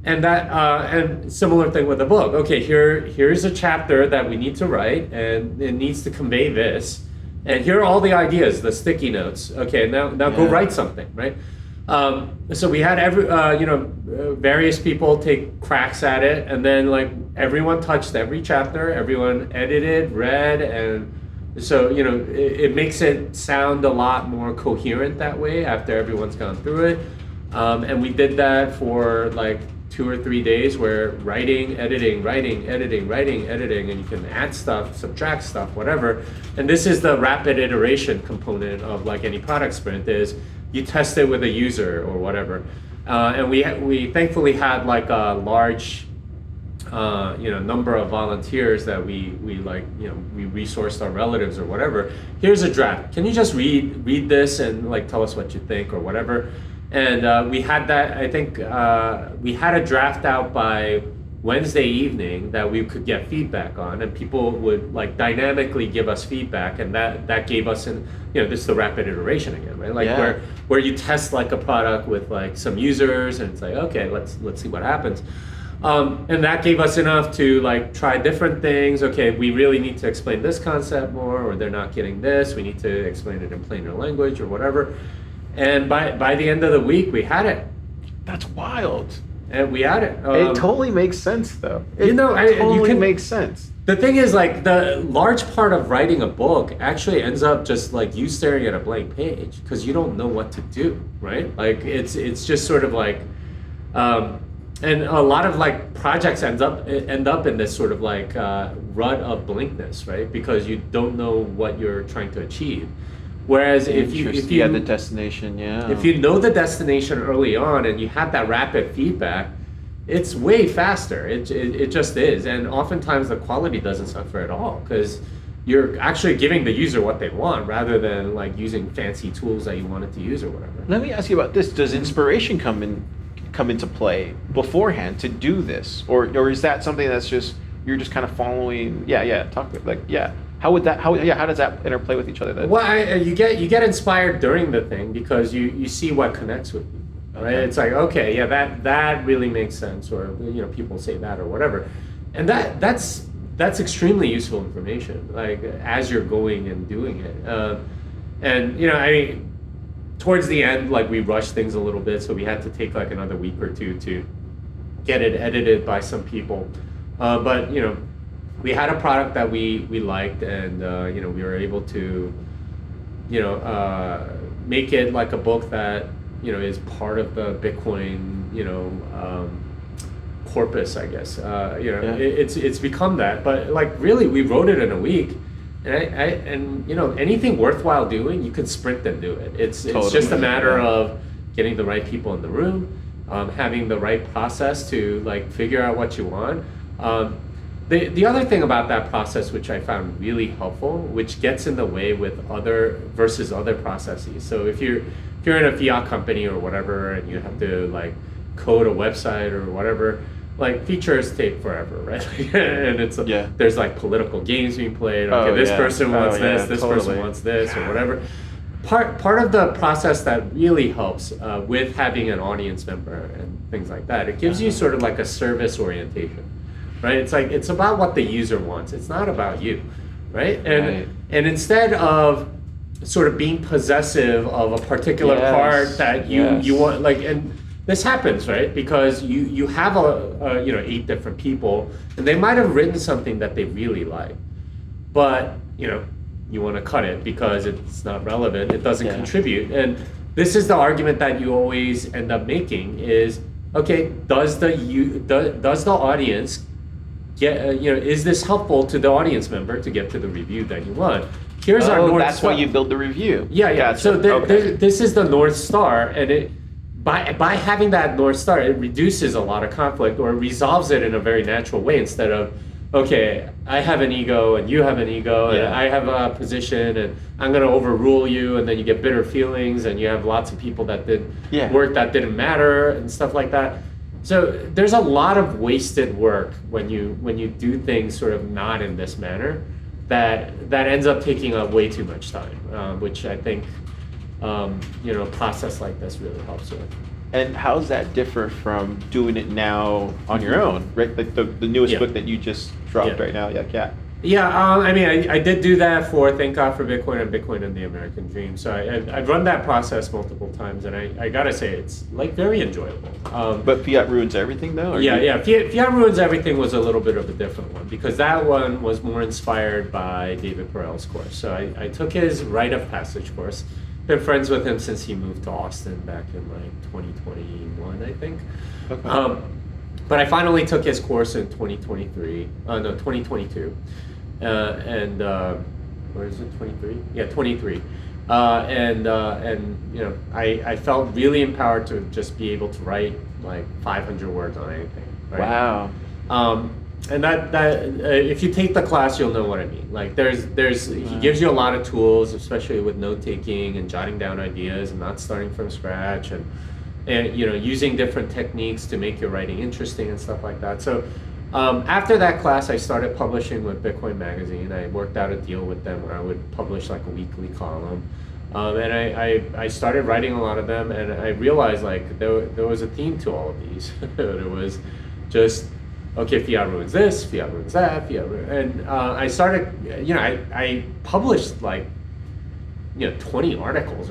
And that and similar thing with the book. Okay, here's a chapter that we need to write, and it needs to convey this. And here are all the ideas, the sticky notes. Okay, now go write something, right? So we had various people take cracks at it, and then everyone touched every chapter, everyone edited, read, and so it makes it sound a lot more coherent that way after everyone's gone through it. And we did that for 2 or 3 days, where writing, editing, and you can add stuff, subtract stuff, whatever. And this is the rapid iteration component of any product sprint, is you test it with a user or whatever. And we thankfully had a large number of volunteers that we resourced our relatives or whatever. Here's a draft. Can you just read this and tell us what you think or whatever? And we had that, I think we had a draft out by Wednesday evening that we could get feedback on, and people would dynamically give us feedback, and that gave us this is the rapid iteration again, right? Where you test a product with some users, and it's okay, let's see what happens. And that gave us enough to try different things. Okay, we really need to explain this concept more, or they're not getting this, we need to explain it in plainer language or whatever. And by the end of the week, we had it. That's wild. And we had it. It totally makes sense, though. It totally makes sense. The thing is, the large part of writing a book actually ends up just you staring at a blank page, because you don't know what to do, right? It's just sort of and a lot of projects end up in this sort of rut of blankness, right? Because you don't know what you're trying to achieve. Whereas if you have the destination, if you know the destination early on and you have that rapid feedback, it's way faster. It just is, and oftentimes the quality doesn't suffer at all, because you're actually giving the user what they want rather than using fancy tools that you wanted to use or whatever. Let me ask you about this. Does inspiration come into play beforehand to do this, or is that something that's just you're just kind of following? How does that interplay with each other then? Well, you get inspired during the thing, because you see what connects with you, right? Okay. It's okay, that really makes sense, or people say that or whatever, and that's extremely useful information. As you're going and doing it, and towards the end, we rushed things a little bit, so we had to take another week or two to get it edited by some people, but we had a product that we liked, and we were able to make it a book that is part of the Bitcoin corpus, I guess. It's become that, but really we wrote it in a week, and anything worthwhile doing, you can sprint and do it. It's just a matter of getting the right people in the room, having the right process to figure out what you want. The other thing about that process, which I found really helpful, which gets in the way with other processes. So if you're in a fiat company or whatever, and you have to code a website or whatever, features take forever, right? And there's political games being played. Okay, this person wants this person wants this, or whatever. Part of the process that really helps with having an audience member and things like that, it gives you sort of a service orientation. Right? It's about what the user wants. It's not about you, right? And instead of sort of being possessive of a particular part that you want, like, and this happens, right? Because you have a 8 different people, and they might have written something that they really like, but you want to cut it because it's not relevant, it doesn't contribute. And this is the argument that you always end up making is, okay, does the audience get, is this helpful to the audience member to get to the review that you want? Here's our North that's Star. why you build the review. Yeah. Gotcha. So this is the North Star, and by having that North Star, it reduces a lot of conflict, or resolves it in a very natural way, instead of, okay, I have an ego and you have an ego, and I have a position and I'm going to overrule you, and then you get bitter feelings and you have lots of people that did work that didn't matter and stuff like that. So there's a lot of wasted work when you do things sort of not in this manner that ends up taking up way too much time, which I think a process like this really helps with. And how does that differ from doing it now on your own, right? Like the newest book that you just dropped right now, I did do that for Thank God for Bitcoin and Bitcoin and the American Dream. So I've run that process multiple times, and I gotta say it's like very enjoyable. But Fiat Ruins Everything, though? Fiat Ruins Everything was a little bit of a different one, because that one was more inspired by David Perel's course. So I took his Rite of Passage course. Been friends with him since he moved to Austin back in like 2021, I think. Okay. But I finally took his course in 2022. Where is it, 23? Yeah, 23. I felt really empowered to just be able to write like 500 words on anything. Right? Wow. And that if you take the class, you'll know what I mean. Like he gives you a lot of tools, especially with note taking and jotting down ideas and not starting from scratch, and using different techniques to make your writing interesting and stuff like that. So after that class, I started publishing with Bitcoin Magazine. I worked out a deal with them where I would publish like a weekly column, and I started writing a lot of them, and I realized like there was a theme to all of these. It was just, okay, Fiat ruins this, Fiat ruins that, and I started, I published like, 20 articles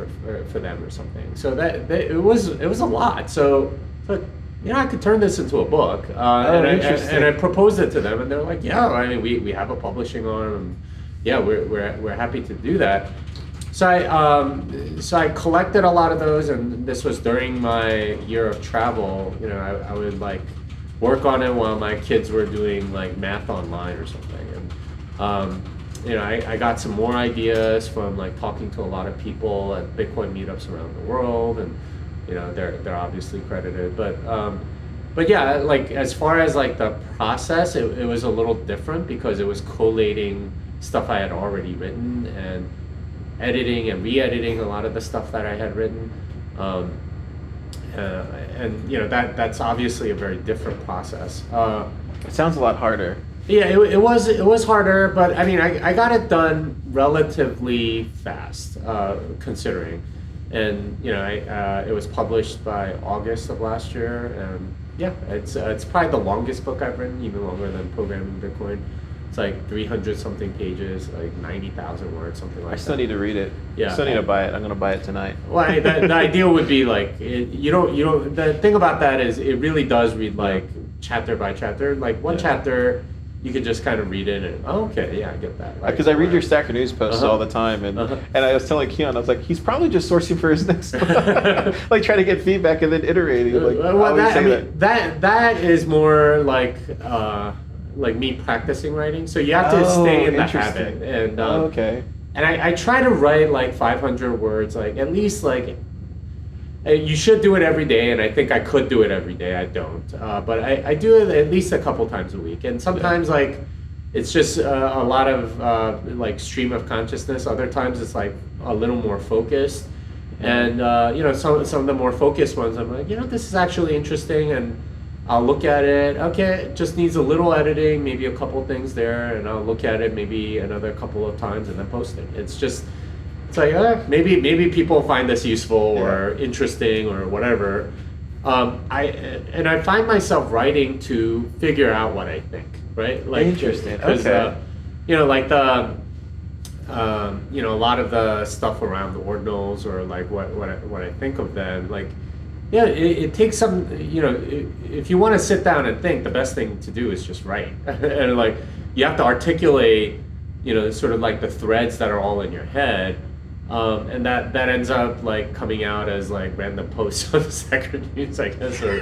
for them or something. So that it was a lot. So I could turn this into a book. And I proposed it to them, and they're like, we have a publishing arm, and we're happy to do that. So I collected a lot of those, and this was during my year of travel. I would like work on it while my kids were doing like math online or something, and I got some more ideas from like talking to a lot of people at Bitcoin meetups around the world, and they're obviously credited, but yeah, like as far as like the process, it was a little different because it was collating stuff I had already written and editing and re-editing a lot of the stuff that I had written. That's obviously a very different process. It sounds a lot harder. Yeah, it was harder, but I mean, I got it done relatively fast, considering, and it was published by August of last year, and it's probably the longest book I've written, even longer than Programming Bitcoin. It's like 300 something pages, like 90,000 words, something like that. I still need to read it. Yeah. I still need to buy it. I'm gonna buy it tonight. Well, the ideal would be like, the thing about that is it really does read like chapter by chapter. Like one chapter, you could just kind of read it and, I get that. Because I read your Stacker News posts all the time, and I was telling Keon, I was like, he's probably just sourcing for his next book. Like trying to get feedback and then iterating. Like, that is more like me practicing writing, so you have to stay in the habit, and and I try to write like 500 words, like at least, like you should do it every day, and I think I could do it every day. I don't, but I do it at least a couple times a week, and sometimes like it's just a lot of like stream of consciousness. Other times it's like a little more focused, and some of the more focused ones I'm like, this is actually interesting, and I'll look at it, it just needs a little editing, maybe a couple things there, and I'll look at it maybe another couple of times and then post it. It's like, maybe people find this useful or interesting or whatever. I find myself writing to figure out what I think, right? Like, interesting. Because, like you know, a lot of the stuff around the ordinals or like what I think of them, like, yeah, it takes some, you know, if you want to sit down and think, the best thing to do is just write. And like, you have to articulate, you know, sort of like the threads that are all in your head. And that ends up like coming out as like random posts on the Sacred News, I guess, or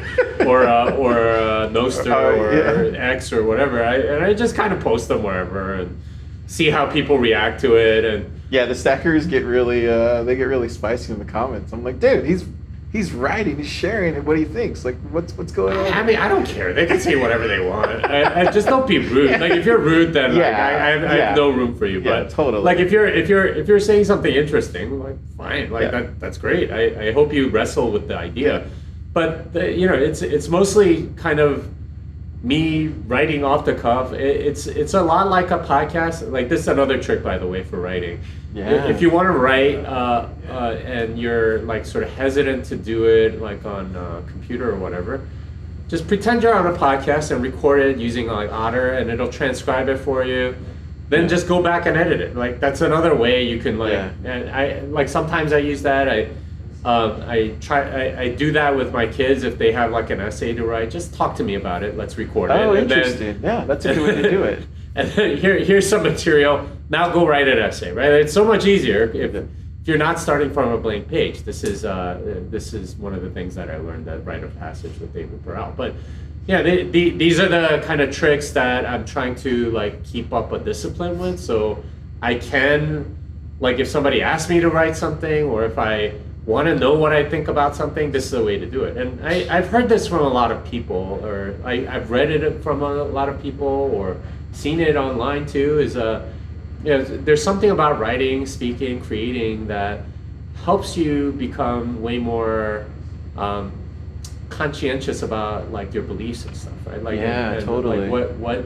Noster or X or whatever. I just kind of post them wherever and see how people react to it. And yeah, the stackers get really they get really spicy in the comments. I'm like, dude, he's writing, he's sharing it. What do you think? It's like, what's going on? I mean, I don't care. They can say whatever they want. I just don't be rude. Like, if you're rude, then like, I have no room for you. But totally. Like, if you're saying something interesting, like, fine. Like that's great. I hope you wrestle with the idea. But you know, it's mostly kind of me writing off the cuff. It's a lot like a podcast. Like, this is another trick, by the way, for writing. Yeah. If you want to write and you're like sort of hesitant to do it like on a computer or whatever, just pretend you're on a podcast and record it using like Otter, and it'll transcribe it for you. Then just go back and edit it. Like, that's another way you can like. Yeah. And I like, sometimes I use that. I do that with my kids. If they have like an essay to write, just talk to me about it. Let's record it. Oh, interesting. Yeah, that's a good way to do it. And then here's some material. Now go write an essay, right? It's so much easier if you're not starting from a blank page. This is one of the things that I learned at Rite of Passage with David Burrell. But yeah, these are the kind of tricks that I'm trying to like keep up a discipline with. So I can, like, if somebody asks me to write something, or if I want to know what I think about something, this is the way to do it. And I've heard this from a lot of people, or I've read it from a lot of people, or seen it online too, is you know, there's something about writing, speaking, creating that helps you become way more conscientious about like your beliefs and stuff, right? Like, and totally. Like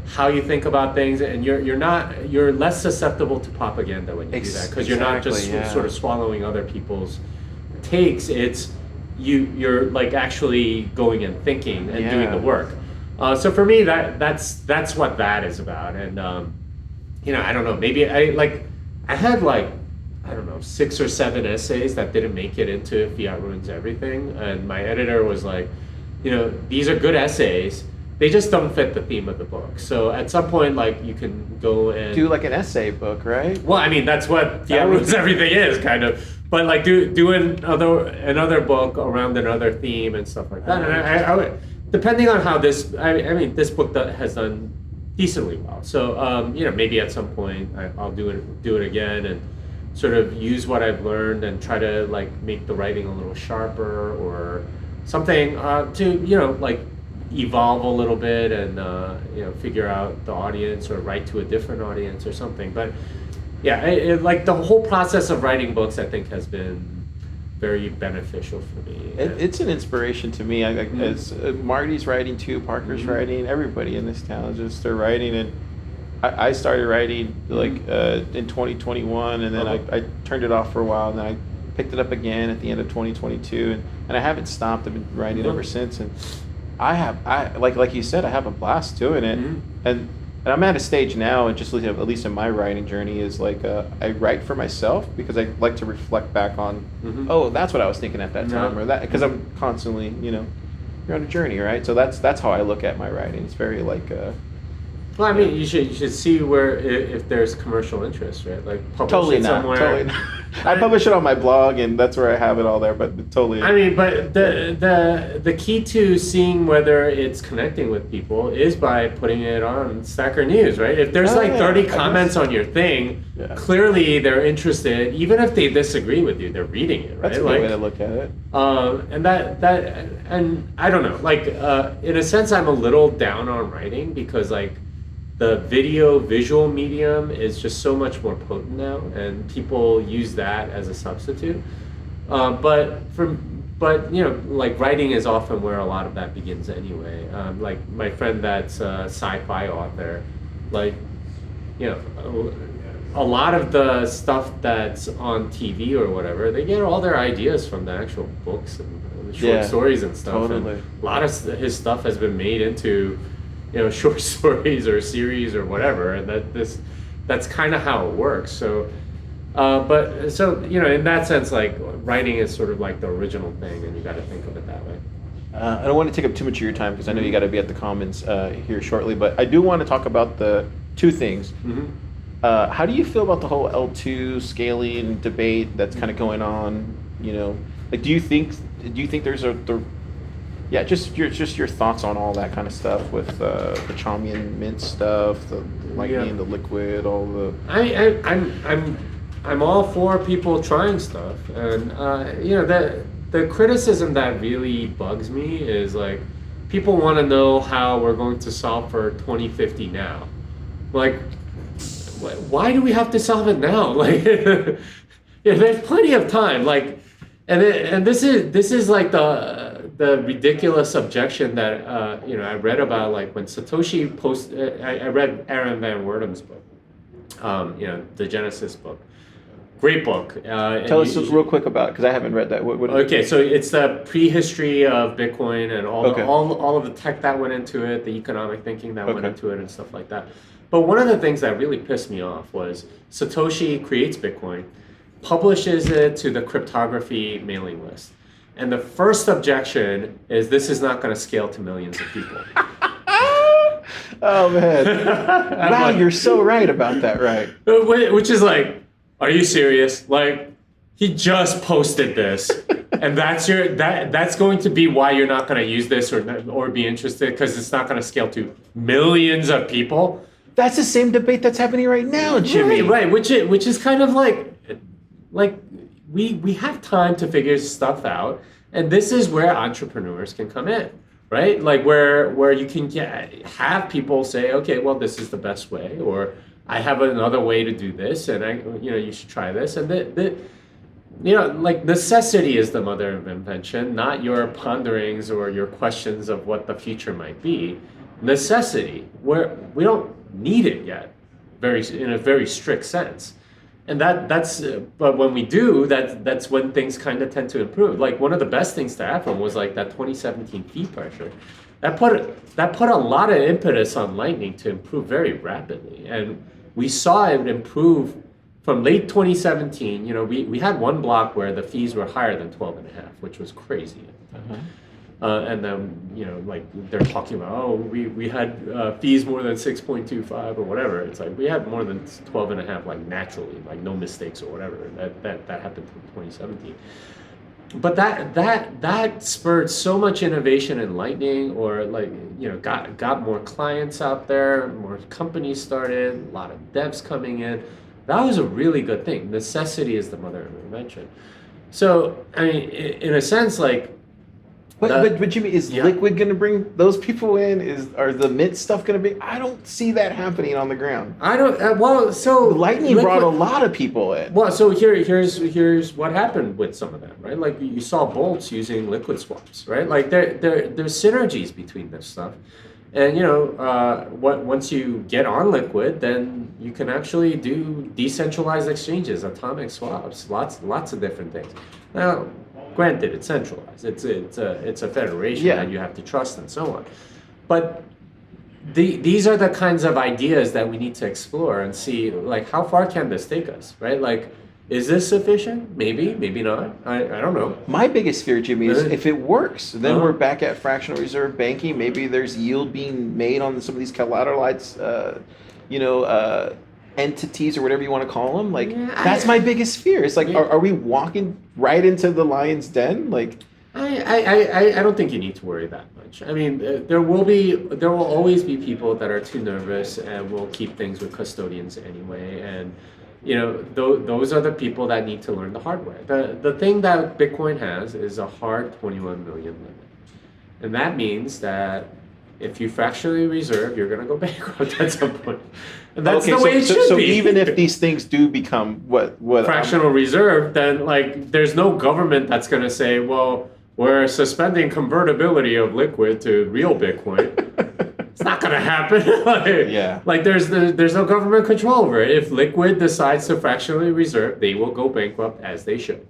how you think about things, and you're less susceptible to propaganda when you do that, because you're not just sort of swallowing other people's takes. It's you're like actually going and thinking and doing the work. So for me, that's what that is about. And you know, I don't know, maybe I had like, I don't know, 6 or 7 essays that didn't make it into Fiat Ruins Everything, and my editor was like, you know, these are good essays, they just don't fit the theme of the book. So at some point, like, you can go and do like an essay book, right? Well, I mean, that's what Fiat Ruins Everything is, kind of. But like, do another book around another theme and stuff like that. And I would, depending on how this, I mean, this book has done decently well. So you know, maybe at some point I'll do it again and sort of use what I've learned and try to like make the writing a little sharper or something to, you know, like evolve a little bit and you know, figure out the audience or write to a different audience or something. But yeah, like the whole process of writing books, I think, has been very beneficial for me. It's an inspiration to me. As Marty's writing too, Parker's writing, everybody in this town is just they're writing, and I started writing like in 2021, and then I turned it off for a while, and then I picked it up again at the end of 2022, and I haven't stopped. I've been writing ever since, and I like you said, I have a blast doing it, and I'm at a stage now, and just at least in my writing journey, is like I write for myself because I like to reflect back on, oh, that's what I was thinking at that time, or that, because I'm constantly, you know, you're on a journey, right? So that's how I look at my writing. It's very like. Well, I mean, you should see where if there's commercial interest, right? Like publish it somewhere. Totally not. I publish it on my blog, and that's where I have it all there. But totally. I mean, but the key to seeing whether it's connecting with people is by putting it on Stacker News, right? If there's 30 comments on your thing, clearly they're interested. Even if they disagree with you, they're reading it, right? That's a good way to look at it. And I don't know, like in a sense, I'm a little down on writing because like. The visual medium is just so much more potent now, and people use that as a substitute. But you know, like writing is often where a lot of that begins anyway. Like my friend that's a sci-fi author, like, you know, a lot of the stuff that's on TV or whatever, they get all their ideas from the actual books and the short stories and stuff. Totally. And a lot of his stuff has been made into, you know, short stories or series or whatever, and that that's kind of how it works. So, but so in that sense, like writing is sort of like the original thing, and you got to think of it that way. I don't want to take up too much of your time because I know you got to be at the Commons here shortly, but I do want to talk about the two things. How do you feel about the whole L2 scaling debate that's kind of going on? Like, do you think there's just your thoughts on all that kind of stuff with the Chaumian Mint stuff, the Lightning, the Liquid, all the. I'm all for people trying stuff, and the criticism that really bugs me is like people want to know how we're going to solve for 2050 now. Like, why do we have to solve it now? Like, there's plenty of time. Like, and this is like the ridiculous objection that I read about, like when Satoshi posted. I read Aaron Van Werthem's book, the Genesis book. Great book. Tell us real quick about it, because I haven't read that. Okay, so it's the prehistory of Bitcoin and all of the tech that went into it, the economic thinking that went into it, and stuff like that. But one of the things that really pissed me off was Satoshi creates Bitcoin, publishes it to the cryptography mailing list. And the first objection is this is not going to scale to millions of people. Oh, man. Wow, you're so right about that, right? Which is like, are you serious? Like, he just posted this, and that's going to be why you're not going to use this or be interested, because it's not going to scale to millions of people. That's the same debate that's happening right now, Jimmy. Right. Which is kind of like we have time to figure stuff out, and this is where entrepreneurs can come in, right? Like where you can have people say, okay, well, this is the best way, or I have another way to do this, and you should try this. And like necessity is the mother of invention, not your ponderings or your questions of what the future might be. Necessity, where we don't need it yet, in a very strict sense. And but when we do, that's when things kind of tend to improve. Like one of the best things to happen was like that 2017 fee pressure. That put a lot of impetus on Lightning to improve very rapidly. And we saw it improve from late 2017. We had one block where the fees were higher than 12.5, which was crazy at the time. And then, like they're talking about, we had fees more than 6.25 or whatever. It's like we had more than 12.5, like naturally, like no mistakes or whatever. That happened in 2017. But that spurred so much innovation in Lightning, or like got more clients out there, more companies started, a lot of devs coming in. That was a really good thing. Necessity is the mother of invention. So I mean, in a sense, like. But Jimmy, is Liquid going to bring those people in? Are the Mint stuff going to be? I don't see that happening on the ground. I don't. So Lightning brought a lot of people in. Well, so here's what happened with some of them, right? Like you saw Bolts using Liquid swaps, right? Like there's synergies between this stuff, and once you get on Liquid, then you can actually do decentralized exchanges, atomic swaps, lots of different things. Now. Granted, it's centralized. It's a federation that you have to trust and so on. But these are the kinds of ideas that we need to explore and see, like, how far can this take us, right? Like, is this sufficient? Maybe not. I don't know. My biggest fear, Jimmy, is if it works, then we're back at fractional reserve banking. Maybe there's yield being made on some of these collateralized, entities or whatever you want to call them. Like that's my biggest fear. It's like, are we walking right into the lion's den? Like, I don't think you need to worry that much. I mean, there will always be people that are too nervous and will keep things with custodians anyway. And those are the people that need to learn the hard way. The thing that Bitcoin has is a hard 21 million limit, and that means that if you fractionally reserve, you're going to go bankrupt at some point. And that's the way it should be. So even if these things do become what fractional reserve, then like there's no government that's going to say, well, we're suspending convertibility of Liquid to real Bitcoin. It's not going to happen. Like there's no government control over it. If Liquid decides to fractionally reserve, they will go bankrupt, as they should.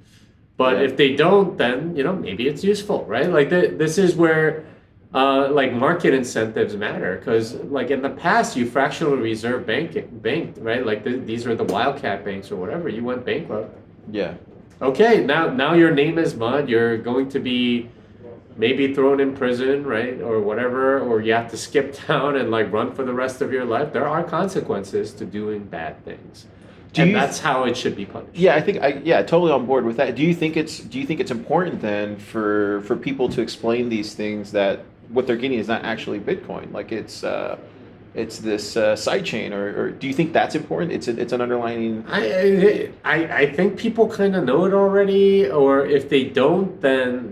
But if they don't, then maybe it's useful, right? Like this is where like market incentives matter because like in the past you fractional reserve banked, right? Like these are the wildcat banks or whatever. You went bankrupt. Yeah. Okay, now your name is mud. You're going to be maybe thrown in prison, right, or whatever, or you have to skip town and like run for the rest of your life. There are consequences to doing bad things, and that's how it should be punished. Yeah, I think totally on board with that. Do you think it's important then for people to explain these things that what they're getting is not actually Bitcoin, like it's this side chain, or do you think that's important? It's an underlying. I think people kind of know it already, or if they don't, then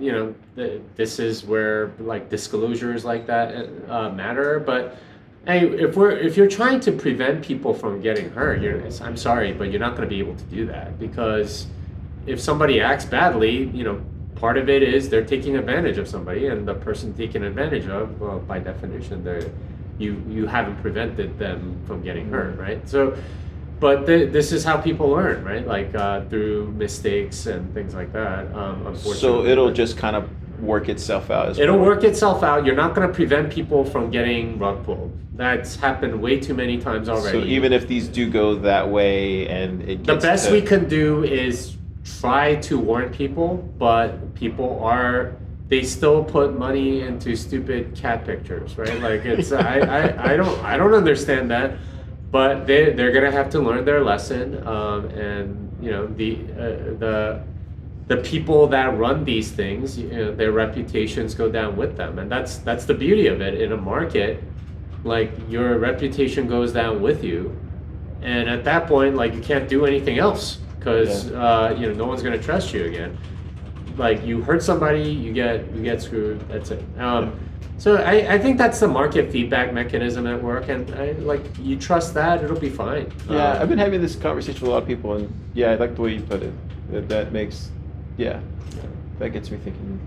this is where like disclosures like that matter. But hey, if you're trying to prevent people from getting hurt, I'm sorry, but you're not going to be able to do that because if somebody acts badly, part of it is they're taking advantage of somebody, and the person taking advantage of, well, by definition, you haven't prevented them from getting hurt, right? So, but this is how people learn, right? Like through mistakes and things like that. Unfortunately, so it'll just kind of work itself out. It'll work itself out. You're not going to prevent people from getting rug pulled. That's happened way too many times already. So even if these do go that way, and it gets the best we can do is try to warn people, but people they still put money into stupid cat pictures, right? Like it's I don't understand that, but they're gonna have to learn their lesson, and the people that run these things, their reputations go down with them, and that's the beauty of it in a market. Like your reputation goes down with you, and at that point, like you can't do anything else because no one's gonna trust you again. Like you hurt somebody, you get screwed. That's it. So I think that's the market feedback mechanism at work, and you trust that, it'll be fine. Yeah, I've been having this conversation with a lot of people, and I like the way you put it. That makes, that gets me thinking.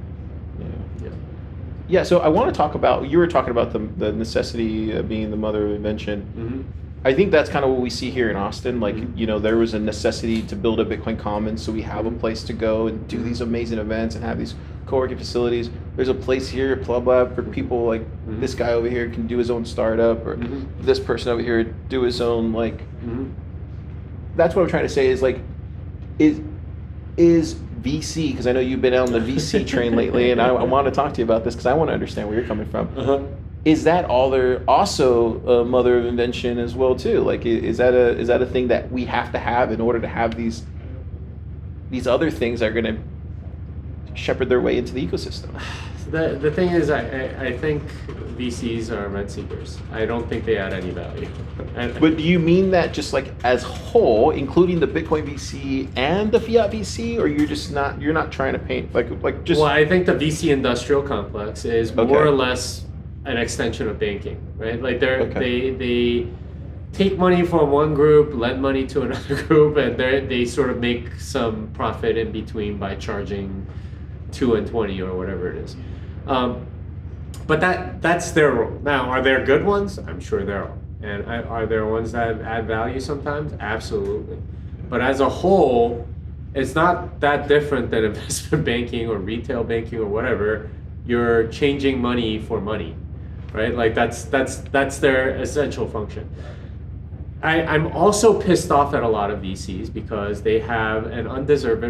Yeah. So I want to talk about, you were talking about the necessity of being the mother of invention. Mm-hmm. I think that's kind of what we see here in Austin. Like, there was a necessity to build a Bitcoin Commons, so we have a place to go and do these amazing events and have these co-working facilities. There's a place here at Plub Lab for people like this guy over here can do his own startup, or this person over here do his own, like, that's what I'm trying to say is, like, is VC, because I know you've been on the VC train lately, and I want to talk to you about this because I want to understand where you're coming from. Is that also a mother of invention as well too? Like, is that a thing that we have to have in order to have these other things that are going to shepherd their way into the ecosystem? The thing is, I think VCs are rent seekers. I don't think they add any value. But do you mean that just like as whole, including the Bitcoin VC and the fiat VC, or you're not trying to paint like just? Well, I think the VC industrial complex is more or less an extension of banking, right? Like they take money from one group, lend money to another group, and they sort of make some profit in between by charging 2 and 20 or whatever it is. But that's their role. Now, are there good ones? I'm sure there are. And are there ones that add value sometimes? Absolutely. But as a whole, it's not that different than investment banking or retail banking or whatever. You're changing money for money, right? Like that's their essential function. I'm also pissed off at a lot of VCs because they have an undeserved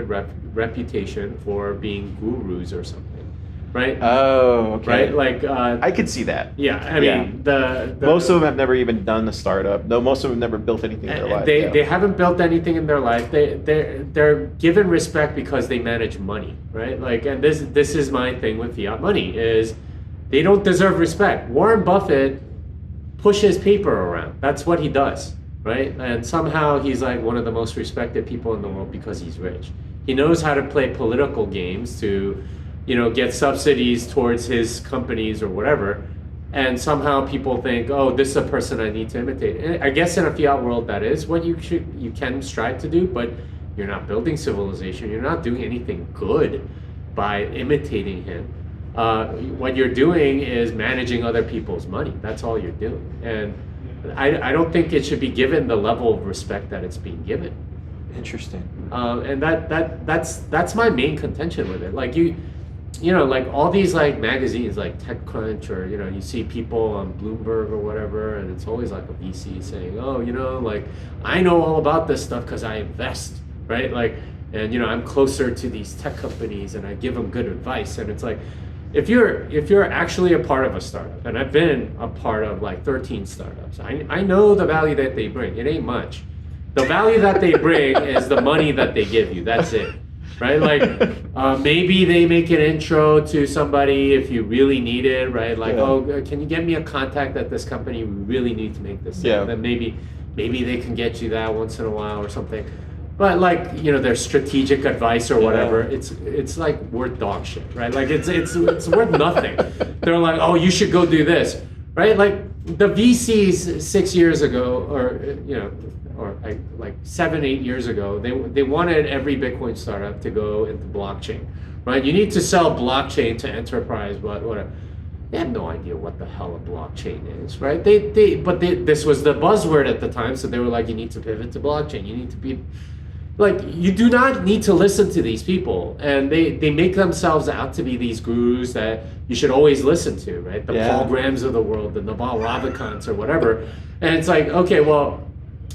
reputation for being gurus or something, right? Oh, okay. Right, like I could see that. Yeah, I mean the most of them have never even done a startup. No, most of them have never built anything in their life. They haven't built anything in their life. They're given respect because they manage money, right? Like, and this is my thing with fiat money is they don't deserve respect. Warren Buffett pushes paper around. That's what he does. Right? And somehow he's like one of the most respected people in the world because he's rich. He knows how to play political games to, get subsidies towards his companies or whatever. And somehow people think, oh, this is a person I need to imitate. And I guess in a fiat world, that is what you can strive to do, but you're not building civilization. You're not doing anything good by imitating him. What you're doing is managing other people's money. That's all you're doing. And I don't think it should be given the level of respect that it's being given. Interesting. And that's my main contention with it. Like like all these like magazines like TechCrunch, or you see people on Bloomberg or whatever, and it's always like a VC saying, oh, like I know all about this stuff because I invest, right? Like, and I'm closer to these tech companies and I give them good advice. And it's like, if you're actually a part of a startup, and I've been a part of like 13 startups, I know the value that they bring. It ain't much. The value that they bring is the money that they give you. That's it. Right? Like, maybe they make an intro to somebody if you really need it, right? Like, oh, can you get me a contact at this company? We really need to make this. Yeah. And then maybe they can get you that once in a while or something. But like, their strategic advice or whatever, it's like worth dog shit, right? Like it's worth nothing. They're like, oh, you should go do this, right? Like the VCs 6 years ago, or like 7-8 years ago, they wanted every Bitcoin startup to go into blockchain, right? You need to sell blockchain to enterprise, whatever. They had no idea what the hell a blockchain is, right? This was the buzzword at the time, so they were like, you need to pivot to blockchain. You need to be like, you do not need to listen to these people, and they make themselves out to be these gurus that you should always listen to, right? The Paul Grahams of the world, the Naval Ravikants or whatever, and it's like, okay, well,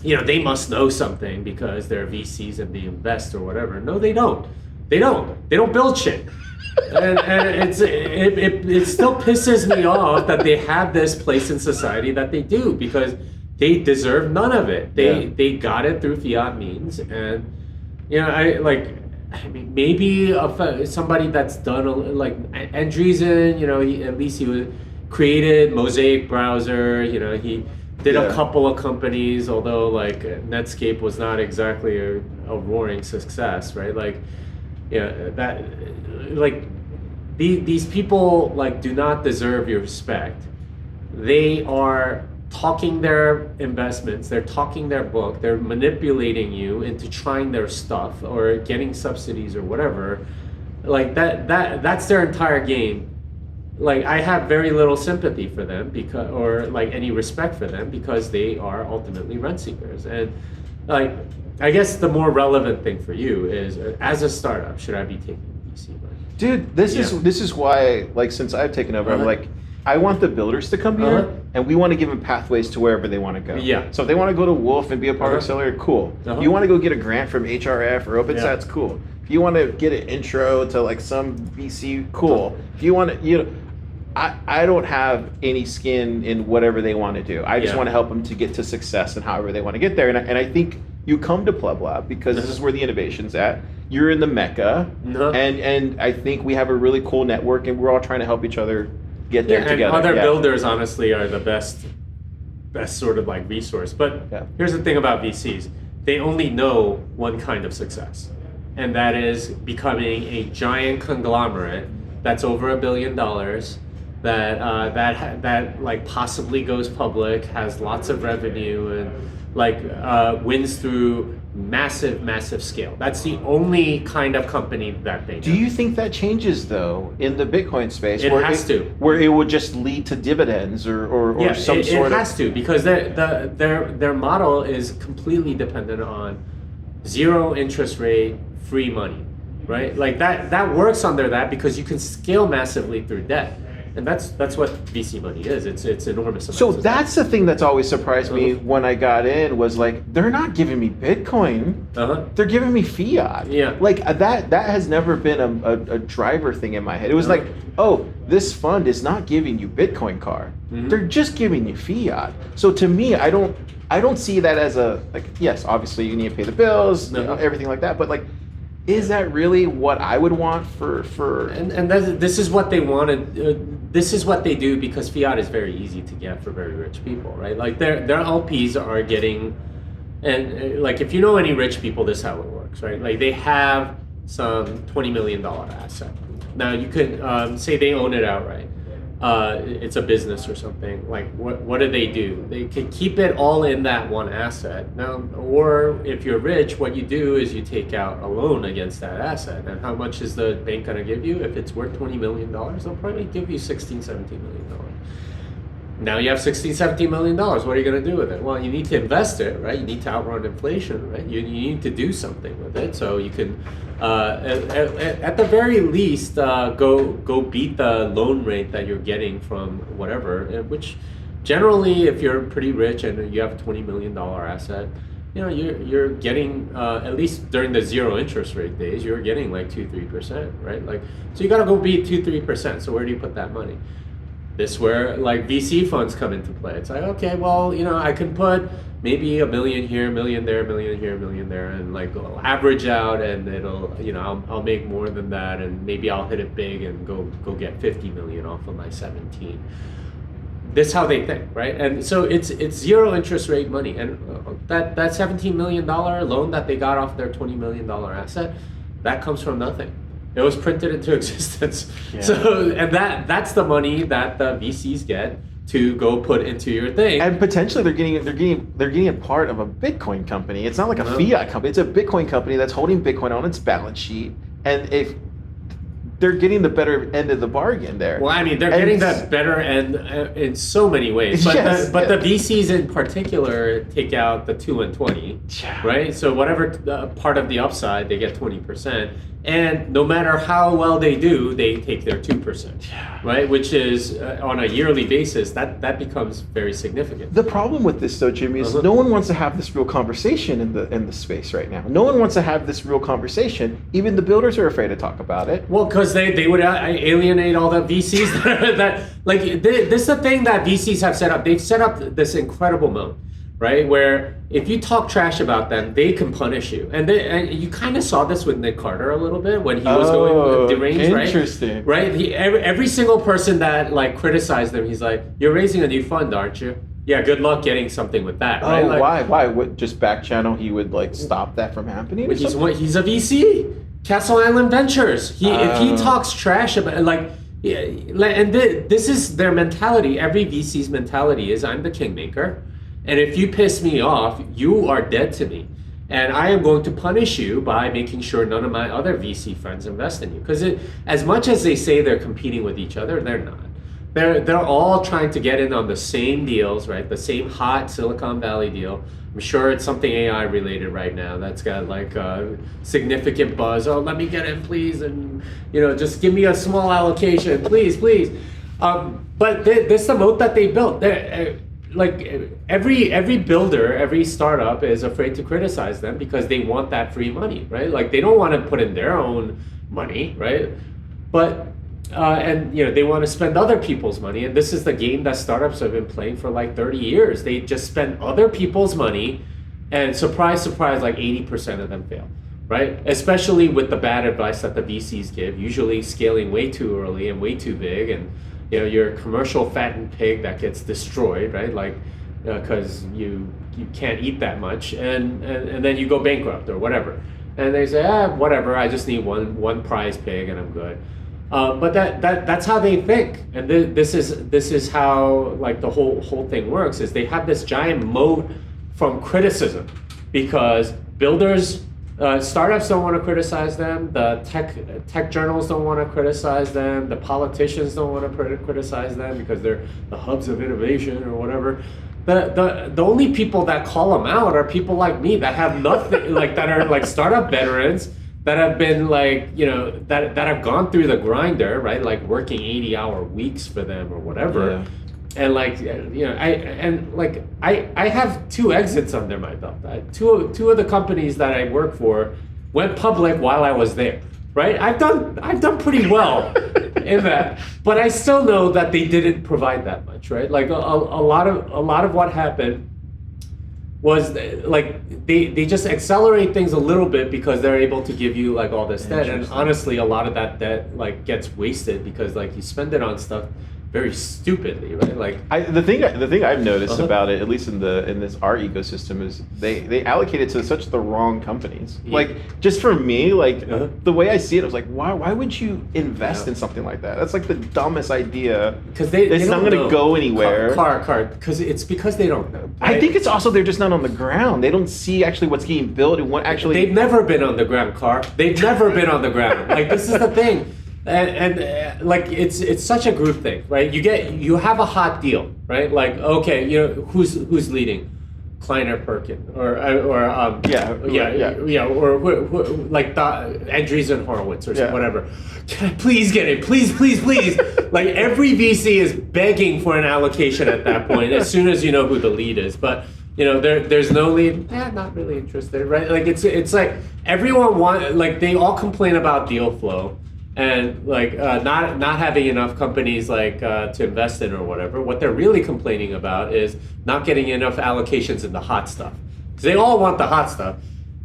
they must know something because they're VCs and they invest or whatever. No, they don't. They don't build shit. And it still pisses me off that they have this place in society that they do, because they deserve none of it. They got it through fiat means, and maybe somebody that's done like Andreessen, he created Mosaic browser. He did a couple of companies, although like Netscape was not exactly a roaring success, right? Like, that like these people like do not deserve your respect. They are talking their investments, they're talking their book, they're manipulating you into trying their stuff or getting subsidies or whatever. Like that's their entire game. Like, I have very little sympathy for them or like any respect for them, because they are ultimately rent seekers. And like, I guess the more relevant thing for you is, as a startup, should I be taking VC money? Dude, this is why, like, since I've taken over, I'm like, I want the builders to come here, and we want to give them pathways to wherever they want to go. Yeah. So if they want to go to Wolf and be a part of Accelerator, cool. You want to go get a grant from HRF or OpenSats, cool. If you want to get an intro to like some VC, cool. If you want to, I don't have any skin in whatever they want to do. I just want to help them to get to success and however they want to get there. And I think you come to Pleb Lab because this is where the innovation's at. You're in the Mecca, and I think we have a really cool network, and we're all trying to help each other get there together. And other builders, honestly, are the best sort of like resource. But here's the thing about VCs: they only know one kind of success, and that is becoming a giant conglomerate that's over $1 billion. That like possibly goes public, has lots of revenue, and like wins through massive scale. That's the only kind of company that they know. Do you think that changes though in the Bitcoin space? It has to. Where it would just lead to dividends or some sort of... It has to, because their model is completely dependent on zero interest rate, free money, right? Like that works under that because you can scale massively through debt. And that's what VC money is. It's enormous. So that's the thing that's always surprised me when I got in, was like, they're not giving me Bitcoin. They're giving me fiat. Yeah. Like that has never been a driver thing in my head. It was like, oh, this fund is not giving you Bitcoin card. They're just giving you fiat. So to me, I don't see that as a, like, yes, obviously you need to pay the bills, everything like that, but like, is that really what I would want for? And this is what they wanted. This is what they do because fiat is very easy to get for very rich people, right? Like their LPs are getting, and like if you know any rich people, this is how it works, right? Like they have some $20 million asset. Now you could say they own it outright. It's a business or something. Like what do? They can keep it all in that one asset. Now, or if you're rich, what you do is you take out a loan against that asset. And how much is the bank going to give you? If it's worth $20 million, they'll probably give you $16, $17 million. Now you have $16, $17 million. What are you going to do with it? Well, you need to invest it, right? You need to outrun inflation, right? You need to do something with it so you can, at the very least, go beat the loan rate that you're getting from whatever, which generally, if you're pretty rich and you have a $20 million asset, you're getting, at least during the zero interest rate days, you're getting like 2-3%, right? Like, so you got to go beat 2-3%. So where do you put that money? This where like VC funds come into play. It's like, okay, well, I can put maybe $1 million here, $1 million there, $1 million here, $1 million there, and like I'll average out, and it'll, I'll make more than that, and maybe I'll hit it big and go get 50 million off of my 17. This is how they think, right? And so it's zero interest rate money, and that $17 million loan that they got off their $20 million asset, that comes from nothing. It was printed into existence. Yeah. So, and that's the money that the VCs get to go put into your thing. And potentially they're getting a part of a Bitcoin company. It's not like a fiat company. It's a Bitcoin company that's holding Bitcoin on its balance sheet. And if they're getting the better end of the bargain there. Well, I mean, they're getting the better end in so many ways. But, the VCs in particular take out the 2 and 20, right? So whatever part of the upside, they get 20%. And no matter how well they do, they take their 2%, right? Which is on a yearly basis, that becomes very significant. The problem with this, though, Jimmy, is no one wants to have this real conversation in the space right now. No one wants to have this real conversation. Even the builders are afraid to talk about it. Well, because they would alienate all the VCs this is the thing that VCs have set up. They've set up this incredible moat, right? Where if you talk trash about them, they can punish you. And you kind of saw this with Nick Carter a little bit when he was going deranged, right? Interesting. Right? Every single person that like criticized them, he's like, "You're raising a new fund, aren't you?" Yeah, good luck getting something with that, right? Oh, why? What, just back channel, he would like stop that from happening? He's a VC. Castle Island Ventures. If he talks trash about this is their mentality. Every VC's mentality is, I'm the kingmaker. And if you piss me off, you are dead to me. And I am going to punish you by making sure none of my other VC friends invest in you. Because as much as they say they're competing with each other, they're not. They're all trying to get in on the same deals, right? The same hot Silicon Valley deal. I'm sure it's something AI related right now that's got like a significant buzz. Oh, let me get in, please. And, just give me a small allocation, please. But this is the moat that they built. Like every builder, every startup is afraid to criticize them because they want that free money, right? Like they don't want to put in their own money, right? But they want to spend other people's money, and this is the game that startups have been playing for like 30 years. They just spend other people's money, and surprise, like 80% of them fail, right? Especially with the bad advice that the VCs give, usually scaling way too early and way too big, and you're a commercial fattened pig that gets destroyed, right? Like, because you can't eat that much, and then you go bankrupt or whatever. And they say, whatever, I just need one prize pig and I'm good. But that's how they think, and this is how like the whole thing works. Is they have this giant moat from criticism, because builders. Startups don't want to criticize them. The tech journals don't want to criticize them. The politicians don't want to criticize them because they're the hubs of innovation or whatever. The only people that call them out are people like me that have nothing, like that are like startup veterans that have been like, that have gone through the grinder, right? Like working 80-hour weeks for them or whatever. Yeah. And like, I have 2 exits under my belt. Two of the companies that I work for went public while I was there, right? I've done pretty well in that, but I still know that they didn't provide that much, right? Like a lot of what happened was like they just accelerate things a little bit because they're able to give you like all this debt, and honestly, a lot of that debt like gets wasted because like you spend it on stuff very stupidly, right? Like the thing I've noticed about it, at least in this our ecosystem, is they allocate it to such the wrong companies. Yeah. Like just for me, like the way I see it, I was like, why would you invest in something like that? That's like the dumbest idea. Because it's not going to go anywhere. Because it's because they don't know. Right? I think it's also they're just not on the ground. They don't see actually what's getting built and what actually. They've never been on the ground, Carr. They've never been on the ground. Like this is the thing. and like it's such a group thing, right? You have a hot deal, right? Like, okay, who's leading? Kleiner Perkin or like Andreessen Horowitz or whatever. Can I please get it? Please. Like every VC is begging for an allocation at that point as soon as you know who the lead is. But there's no lead. Not really interested, right? Like it's like everyone like they all complain about deal flow and like not having enough companies like to invest in or whatever. What they're really complaining about is not getting enough allocations in the hot stuff. Because they all want the hot stuff.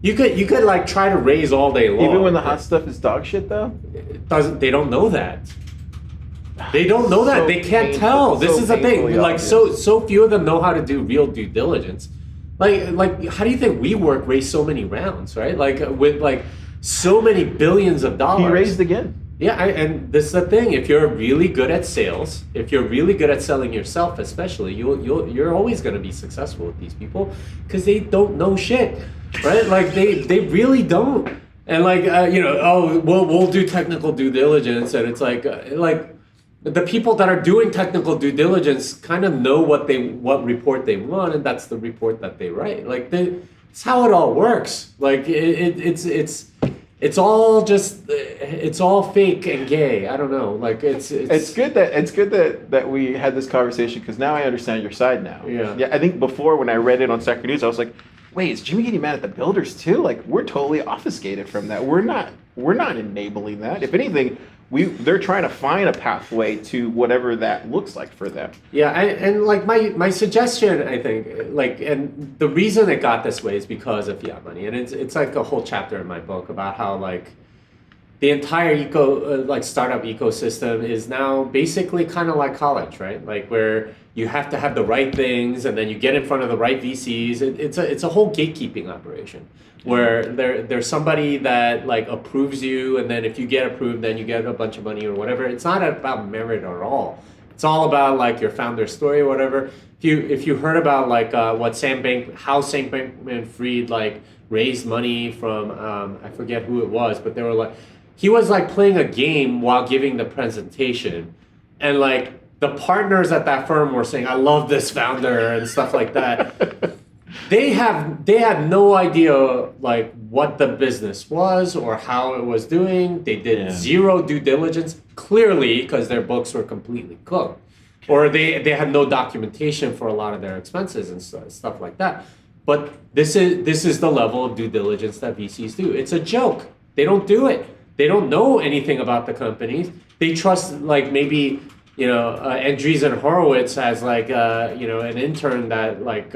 You could like try to raise all day long. Even when the hot stuff is dog shit though? They don't know that. They don't know that. They can't tell. This is the thing. Like so few of them know how to do real due diligence. Like how do you think WeWork raised so many rounds, right? Like with like so many billions of dollars. He raised again. Yeah, and this is the thing. If you're really good at sales, if you're really good at selling yourself, especially, you're always going to be successful with these people because they don't know shit, right? Like they really don't. And like we'll do technical due diligence, and it's like the people that are doing technical due diligence kind of know what report they want, and that's the report that they write. Like it's how it all works. Like it's all fake and gay. I don't know. Like it's good that we had this conversation because now I understand your side now. Yeah. I think before when I read it on Sector News, I was like, wait, is Jimmy getting mad at the builders too? Like we're totally obfuscated from that. We're not enabling that. If anything, they're trying to find a pathway to whatever that looks like for them. Yeah, and like my suggestion, I think, like, and the reason it got this way is because of fiat money, and it's like a whole chapter in my book about how like the entire startup ecosystem is now basically kind of like college, right? Like where you have to have the right things, and then you get in front of the right VCs. It's a whole gatekeeping operation. Where there's somebody that like approves you, and then if you get approved, then you get a bunch of money or whatever. It's not about merit at all. It's all about like your founder's story or whatever. If you heard about like how Sam Bankman-Fried like raised money from I forget who it was, but they were like he was like playing a game while giving the presentation, and like the partners at that firm were saying, "I love this founder" and stuff like that. They had no idea like what the business was or how it was doing. They did zero due diligence, clearly because their books were completely cooked, or they had no documentation for a lot of their expenses and stuff like that. But this is the level of due diligence that VCs do. It's a joke. They don't do it. They don't know anything about the companies. They trust like maybe Andreessen Horowitz has like an intern that like.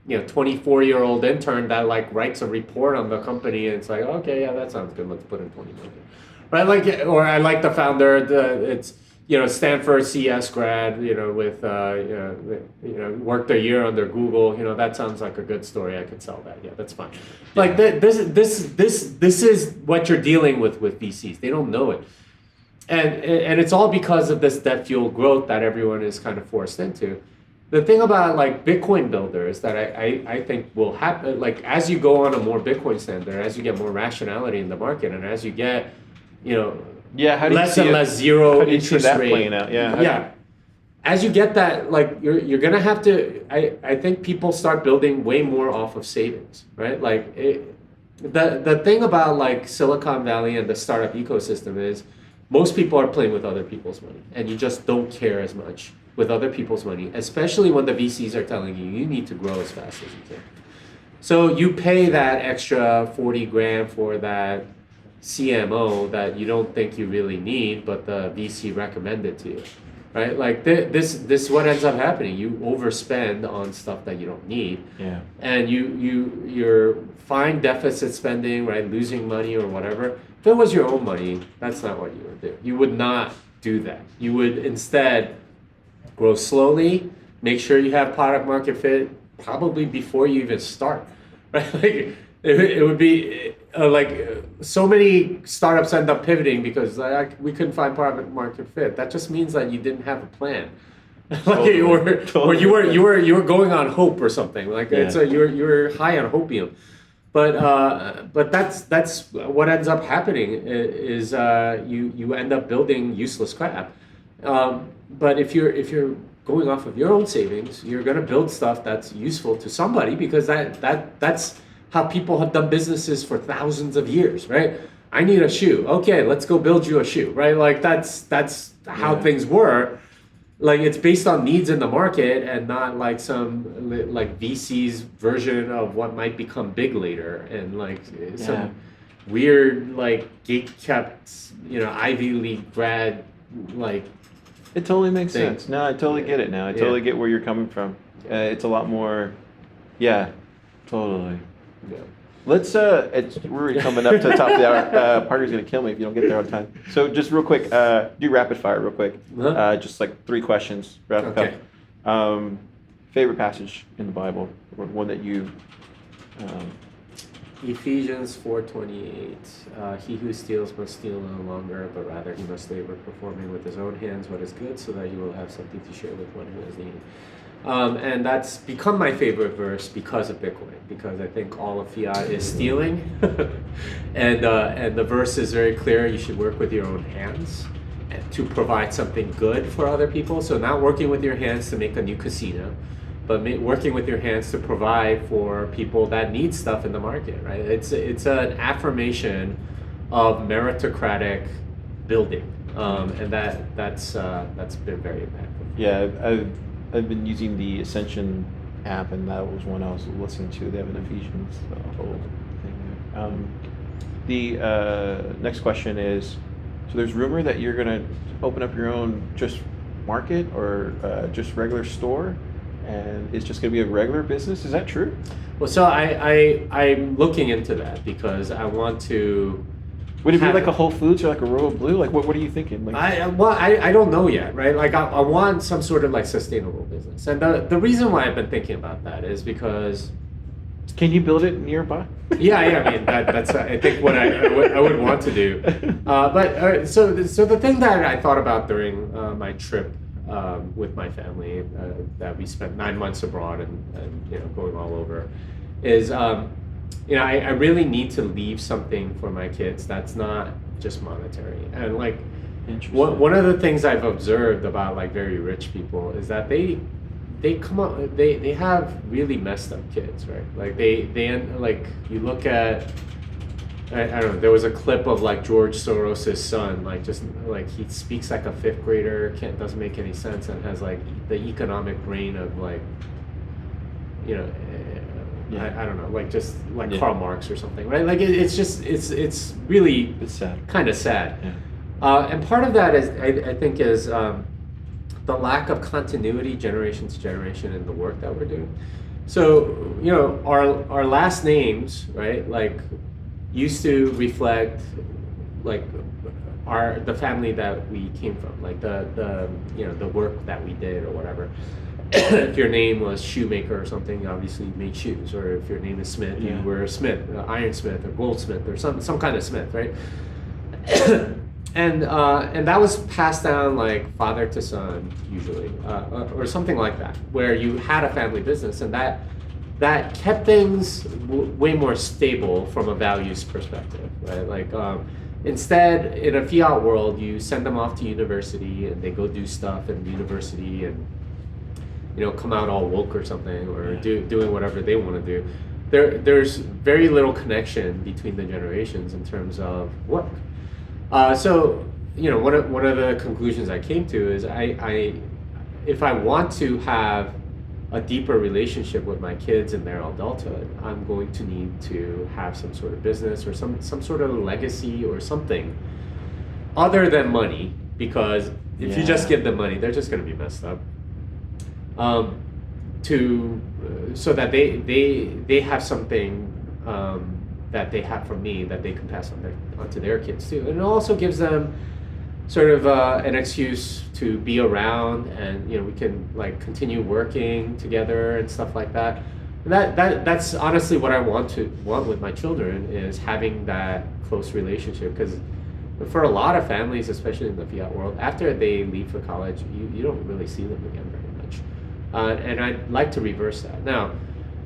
24-year-old intern that like writes a report on the company, and it's like, okay, yeah, that sounds good. Let's put in 20 million, right? Like, or I like the founder. It's Stanford CS grad. With worked a year under Google. That sounds like a good story. I could sell that. Yeah, that's fine. Like this is what you're dealing with VCs. They don't know it, and it's all because of this debt fueled growth that everyone is kind of forced into. The thing about like Bitcoin builders that I think will happen, like as you go on a more Bitcoin standard, as you get more rationality in the market, and as you get, less and less zero interest rate playing out? As you get that, like you're gonna have to. I think people start building way more off of savings, right? Like the thing about like Silicon Valley and the startup ecosystem is most people are playing with other people's money, and you just don't care as much with other people's money, especially when the VCs are telling you need to grow as fast as you can. So you pay that extra 40 grand for that CMO that you don't think you really need, but the VC recommended to you, right? Like this is what ends up happening. You overspend on stuff that you don't need, and you're fine deficit spending, right? Losing money or whatever. If it was your own money, that's not what you would do. You would not do that. You would instead grow slowly, make sure you have product market fit probably before you even start, right? Like it would be like so many startups end up pivoting because we couldn't find product market fit. That just means that you didn't have a plan, like, or you were going on hope or something. Like you were high on hopium. But that's what ends up happening is you end up building useless crap. But if you're going off of your own savings, you're going to build stuff that's useful to somebody, because that's how people have done businesses for thousands of years, right? I need a shoe. Okay, let's go build you a shoe, right? Like that's how things were. Like it's based on needs in the market, and not like some like VC's version of what might become big later, and like some weird like gate kept, Ivy League grad like. It totally makes sense. No, I totally get it now. I totally get where you're coming from. It's a lot more, totally. Yeah. Let's, we're already coming up to the top of the hour. Parker's going to kill me if you don't get there on time. So just real quick, do rapid fire real quick. Just like 3 questions, wrap it up. Favorite passage in the Bible, or one that you... Ephesians 4:28. He who steals must steal no longer, but rather he must labor, performing with his own hands what is good, so that you will have something to share with one who has need. And that's become my favorite verse because of Bitcoin, because I think all of fiat is stealing, and the verse is very clear. You should work with your own hands to provide something good for other people. So not working with your hands to make a new casino, but working with your hands to provide for people that need stuff in the market, right? It's an affirmation of meritocratic building, and that's been very impactful. Yeah, I've been using the Ascension app, and that was one I was listening to. They have an Ephesians whole thing there. The next question is, so there's rumor that you're gonna open up your own just market or just regular store, and it's just going to be a regular business. Is that true? Well, so I'm looking into that because I want to. Would it be like a Whole Foods or like a Royal Blue? Like what are you thinking? Like I don't know yet, right? Like I want some sort of like sustainable business, and the reason why I've been thinking about that is because. Can you build it nearby? Yeah. I mean that's I think what I would want to do. But so the thing that I thought about during my trip. With my family that we spent 9 months abroad and going all over is I really need to leave something for my kids that's not just monetary. And like one of the things I've observed about like very rich people is that they come up they have really messed up kids, right? Like they end, like you look at I don't know. There was a clip of like George Soros' son, like just like he speaks like a 5th grader, doesn't make any sense, and has like the economic brain of like, I don't know, like just like Karl Marx or something, right? Like it's really sad, kind of sad. Yeah. And part of that is I think is the lack of continuity generation to generation in the work that we're doing. So our last names, right? Like. Used to reflect like the family that we came from, like the work that we did or whatever. If your name was Shoemaker or something, obviously you made shoes. Or if your name is Smith, you were a smith, ironsmith or goldsmith or some kind of smith, right? and that was passed down like father to son usually, or something like that, where you had a family business, and that kept things way more stable from a values perspective, right? Like instead, in a fiat world, you send them off to university and they go do stuff in university and come out all woke or something, or doing whatever they want to do. There's very little connection between the generations in terms of work. So one of the conclusions I came to is if I want to have a deeper relationship with my kids in their adulthood, I'm going to need to have some sort of business or some sort of legacy or something other than money, because if you just give them money, they're just going to be messed up. So that they have something that they have from me that they can pass on to their kids too, and it also gives them sort of an excuse to be around, and we can like continue working together and stuff like that. That's honestly what I want with my children, is having that close relationship, because for a lot of families, especially in the fiat world, after they leave for college, you don't really see them again very much, and I'd like to reverse that. Now,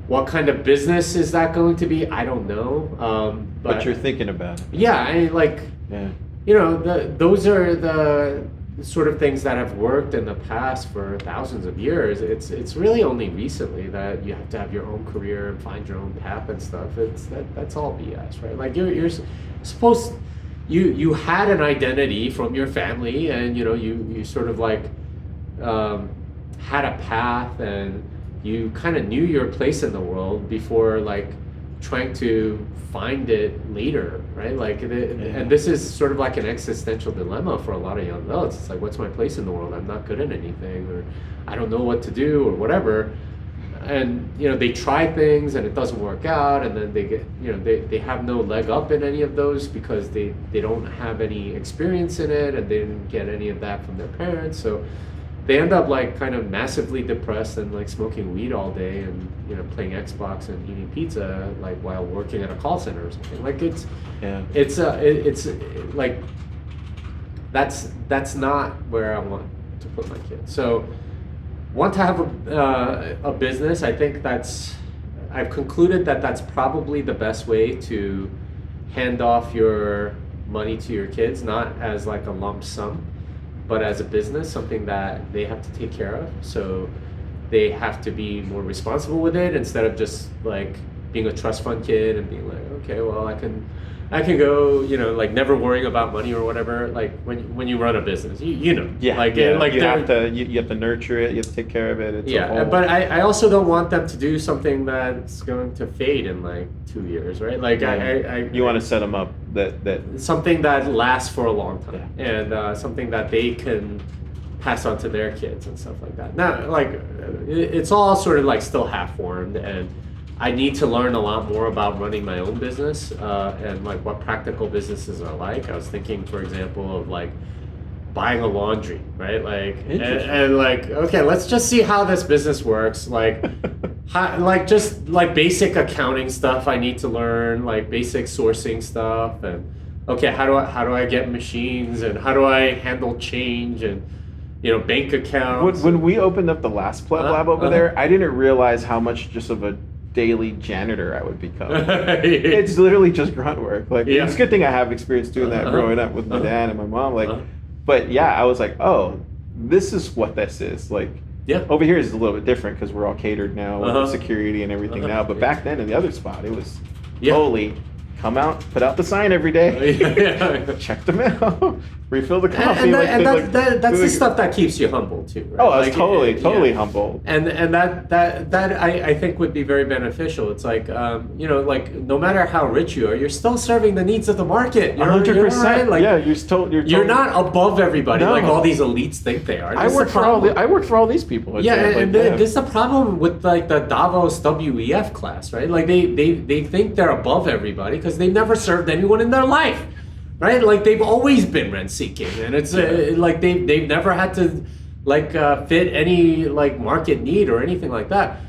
What kind of business is that going to be? I don't know. But you're thinking about it. Yeah, Yeah. those are the sort of things that have worked in the past for thousands of years. It's really only recently that you have to have your own career and find your own path and stuff. That's all BS, right? Like you're supposed you had an identity from your family, and you sort of like had a path, and you kind of knew your place in the world before like trying to find it later, right? Like, and this is sort of like an existential dilemma for a lot of young adults. It's like, what's my place in the world? I'm not good at anything, or I don't know what to do, or whatever. And they try things and it doesn't work out, and then they get they have no leg up in any of those because they don't have any experience in it, and they didn't get any of that from their parents. So they end up like kind of massively depressed and like smoking weed all day and playing Xbox and eating pizza like while working at a call center or something. Like it's like that's not where I want to put my kids. So want to have a business. I think I've concluded that that's probably the best way to hand off your money to your kids, not as like a lump sum, but as a business, something that they have to take care of. So they have to be more responsible with it instead of just like being a trust fund kid and being like, okay, well, I can go, like never worrying about money or whatever. Like when you run a business, you have to nurture it, you have to take care of it. It's but I also don't want them to do something that's going to fade in like 2 years, right? Like you want to set them up that something that lasts for a long time, and something that they can pass on to their kids and stuff like that. Now, like it's all sort of like still half formed, and I need to learn a lot more about running my own business and like what practical businesses are like. I was thinking, for example, of like buying a laundry, right? Like and like, okay, let's just see how this business works. Like, just like basic accounting stuff I need to learn, like basic sourcing stuff, and okay, how do I get machines, and how do I handle change, and bank accounts. When we opened up the last lab over there, I didn't realize how much just of a daily janitor I would become. It's literally just grunt work. Like it's a good thing I have experience doing that growing up with my dad and my mom. Like, but yeah, I was like, oh, this is what this is. Like, over here is a little bit different because we're all catered now with security and everything now. But back then in the other spot, it was totally come out, put out the sign every day, check the mail, refill the coffee. And that's the stuff that keeps you humble too, right? Oh, I was totally humble. And that I think would be very beneficial. It's like like no matter how rich you are, you're still serving the needs of the market. 100%. Right? Like, you're not above everybody like all these elites think they are. I work for all these people. This is the problem with like the Davos WEF class, right? Like they think they're above everybody because they've never served anyone in their life, right? Like they've always been rent seeking, and it's like they've never had to like fit any like market need or anything like that.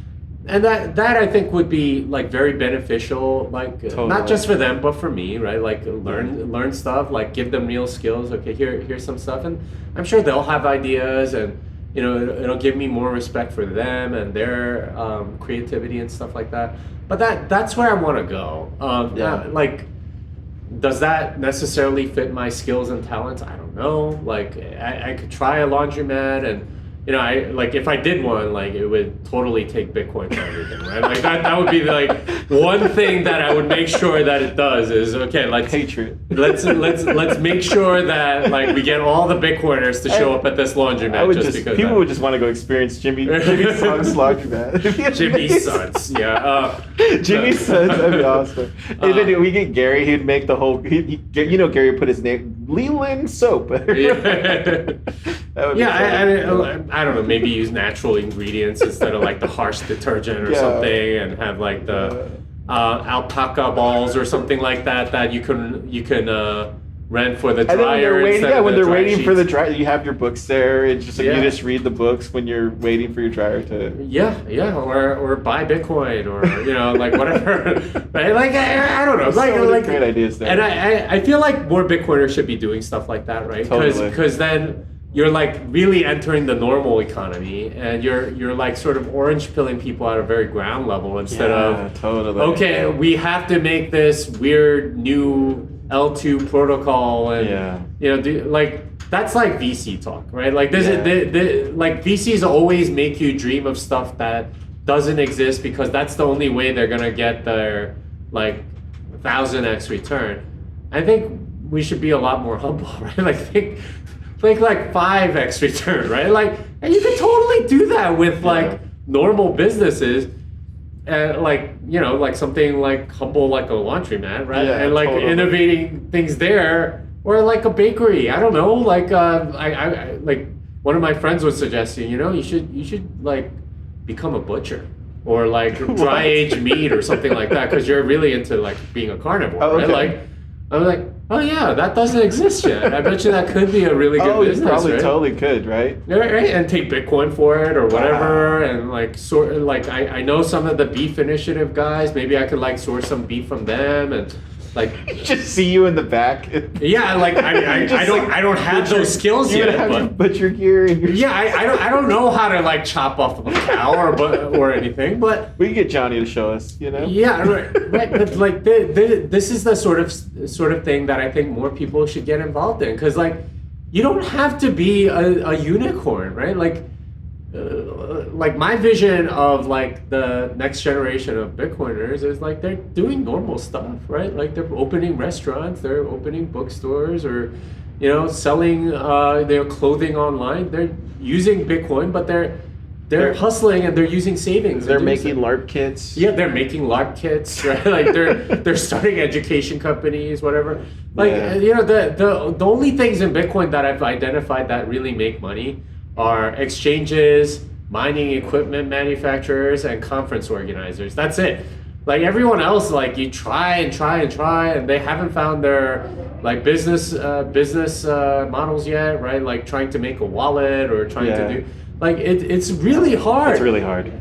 And that I think would be like very beneficial, like not just for them but for me, right? Like learn stuff, like give them real skills. Okay, here's some stuff, and I'm sure they'll have ideas, and it'll give me more respect for them and their creativity and stuff like that. But that's where I want to go. Like, does that necessarily fit my skills and talents? I don't know. Like, I could try a laundromat, and I like if I did one, like it would totally take Bitcoin for everything, right? Like that would be like one thing that I would make sure that it does is okay. Let's make sure that like we get all the Bitcoiners to show up at this laundromat because people would just want to go experience Jimmy Sun's laundromat. Jimmy's Sons, Jimmy's Sons, that'd be awesome. And then we get Gary. He'd make the whole. Gary would put his name Leland Soap. I don't know, maybe use natural ingredients instead of like the harsh detergent or something, and have like the alpaca balls or something like that you can rent for the dryer. When they're waiting for the dryer, you have your books there. It's just like you just read the books when you're waiting for your dryer to. Or buy Bitcoin or like whatever. Right? Like I don't know. Like great ideas there. And I feel like more Bitcoiners should be doing stuff like that, right? Totally. Because then you're like really entering the normal economy, and you're like sort of orange pilling people at a very ground level instead of totally. Okay, we have to make this weird new L2 protocol, and like that's like VC talk, right? Like this is like VCs always make you dream of stuff that doesn't exist because that's the only way they're gonna get their like 1000x return. I think we should be a lot more humble, right? Like think like 5x return, right? Like, and you can totally do that with like normal businesses, like like something like humble, like a laundromat, right? Yeah, and like totally. innovating things there, or like a bakery. I don't know, like I like one of my friends was suggesting, you should like become a butcher or like dry aged meat or something like that because you're really into like being a carnivore, right? Like I was like, oh yeah, that doesn't exist yet. I bet you that could be a really good business. You probably right? totally could, right? Right, and take Bitcoin for it or whatever, and like sort of like I know some of the beef initiative guys. Maybe I could like source some beef from them and like just see you in the back. Yeah, like I don't have those skills yet. But butcher gear. I don't know how to like chop off a cow or anything. But we can get Johnny to show us. Yeah, right. But like this is the sort of thing that I think more people should get involved in because like you don't have to be a unicorn, right? Like my vision of like the next generation of Bitcoiners is like they're doing normal stuff, right? Like they're opening restaurants, they're opening bookstores, or selling their clothing online. They're using Bitcoin, but they're hustling and they're using savings. They're making LARP kits. Yeah, they're making LARP kits, right? Like they're starting education companies, whatever. Like the only things in Bitcoin that I've identified that really make money are exchanges, mining equipment manufacturers, and conference organizers. That's it. Like everyone else, like you try and they haven't found their like business models yet, right? Like trying to make a wallet or trying to do like it's really hard. It's really hard.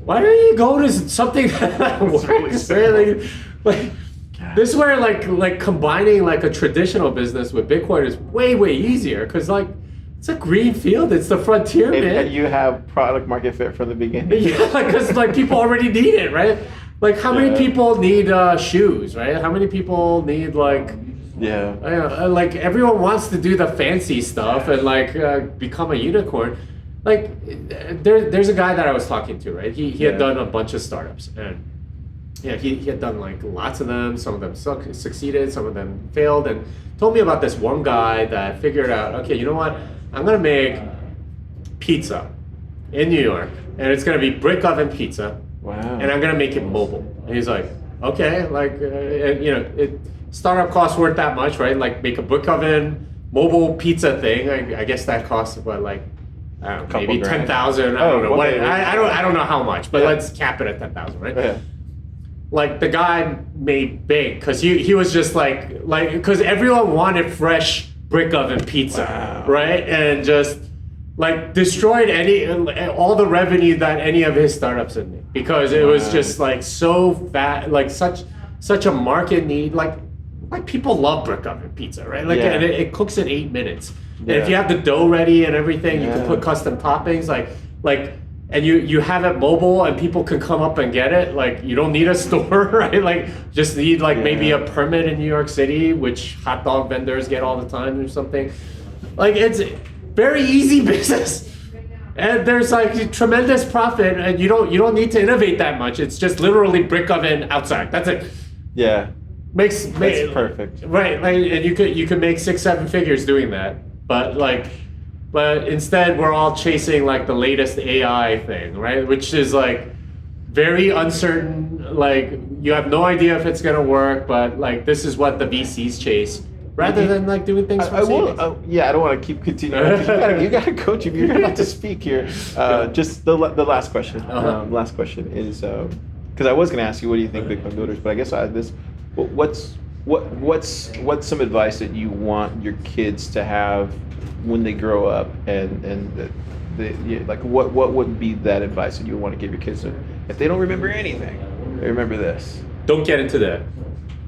Why don't you go to something that works? Really, like this is where like combining like a traditional business with Bitcoin is way easier because like. It's a green field. It's the frontier, man. And you have product market fit from the beginning. Yeah, because like people already need it, right? Like how many people need shoes, right? How many people need like like everyone wants to do the fancy stuff and like become a unicorn. Like there's a guy that I was talking to, right? He had done a bunch of startups and he had done like lots of them. Some of them succeeded, some of them failed, and told me about this one guy that figured out, okay, you know what? I'm gonna make pizza in New York, and it's gonna be brick oven pizza. Wow. And I'm gonna make it mobile. And he's like, okay, like startup costs weren't that much, right? Like make a brick oven mobile pizza thing. I guess that costs what, like I don't know, maybe 10,000. I don't know. I don't know how much, but let's cap it at 10,000, right? Yeah. Like the guy made big because he was just like because everyone wanted fresh brick oven pizza, right? And just like destroyed all the revenue that any of his startups had made because it was just like so fat, like such a market need. Like people love brick oven pizza, right? Like and it cooks in 8 minutes. And if you have the dough ready and everything, you can put custom toppings, like. And you have it mobile and people can come up and get it. Like you don't need a store, right? Like just need like maybe a permit in New York City, which hot dog vendors get all the time or something. Like it's very easy business. And there's like tremendous profit and you don't need to innovate that much. It's just literally brick oven outside. That's it. Yeah. Makes perfect. Right. Like and you could make 6-7 figures doing that. But instead, we're all chasing like the latest AI thing, right? Which is like very uncertain. Like you have no idea if it's gonna work, but like this is what the VCs chase, rather than like doing things for savings. I don't want to keep continuing. You gotta coach him. You're about to speak here. Just the last question. Last question is because I was gonna ask you, what do you think Bitcoin builders? But I guess I had this. What's some advice that you want your kids to have when they grow up, and like what would be that advice that you want to give your kids if they don't remember anything? They remember this. Don't get into debt.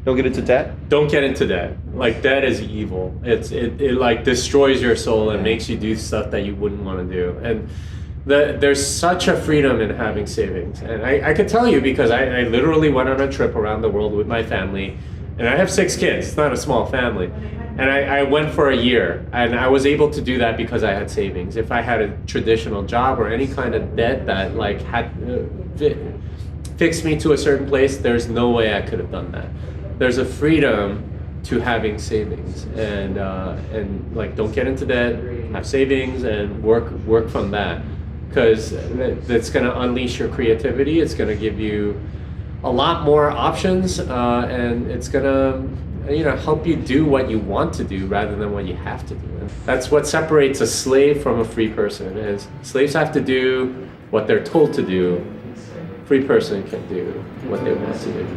Don't get into debt? Don't get into debt. Like, debt is evil. It like destroys your soul and makes you do stuff that you wouldn't want to do. And there's such a freedom in having savings. And I could tell you because I literally went on a trip around the world with my family, and I have 6 kids. It's not a small family. And I went for a year, and I was able to do that because I had savings. If I had a traditional job or any kind of debt that like had fixed me to a certain place, there's no way I could have done that. There's a freedom to having savings, and like, don't get into debt, have savings, and work from that, because that's going to unleash your creativity. It's going to give you a lot more options, and it's going to help you do what you want to do rather than what you have to do. And that's what separates a slave from a free person. Is slaves have to do what they're told to do. Free person can do what they want to do.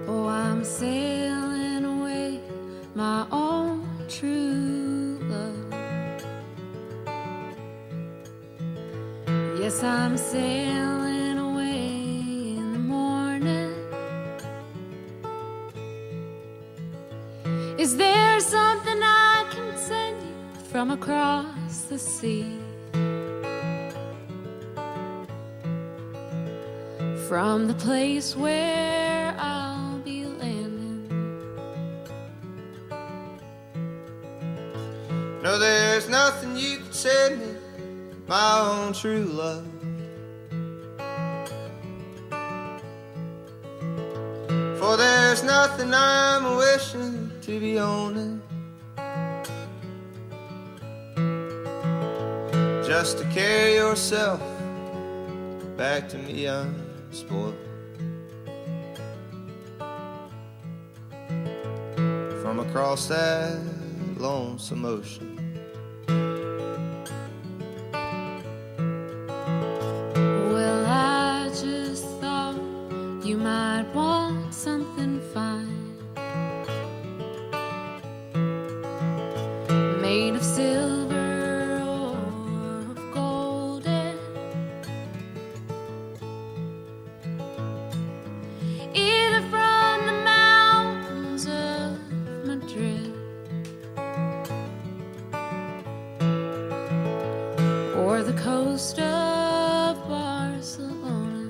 Oh, I'm sailing away, my own true love. Yes, I'm sailing away in the morning. Is there something I can send you from across the sea? From the place where I'll be landing. No, there's nothing you can send me, my own true love. For there's nothing I'm wishing to be owning, just to carry yourself back to me unspoiled. From across that lonesome ocean. Well, I just thought you might want something fine, made of silver or of golden, either from the mountains of Madrid or the coast of Barcelona.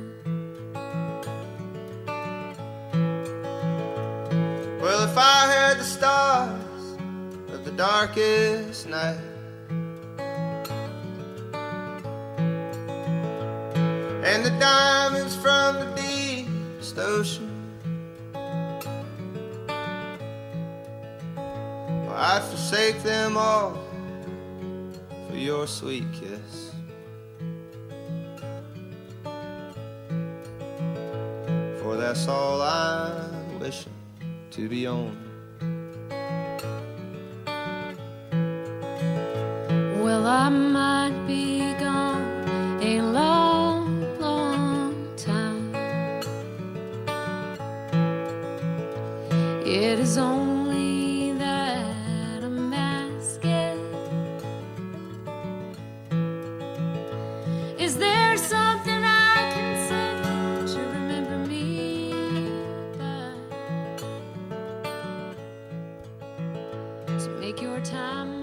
Well, if I had the stars of the darkest night, and the diamonds from the deepest ocean, well, I'd forsake them all for your sweet kiss. For that's all I'm wishing to be on. Well, I might be gone a long, long time. It is only that I'm asking. Is there something I can say to remember me by, to make your time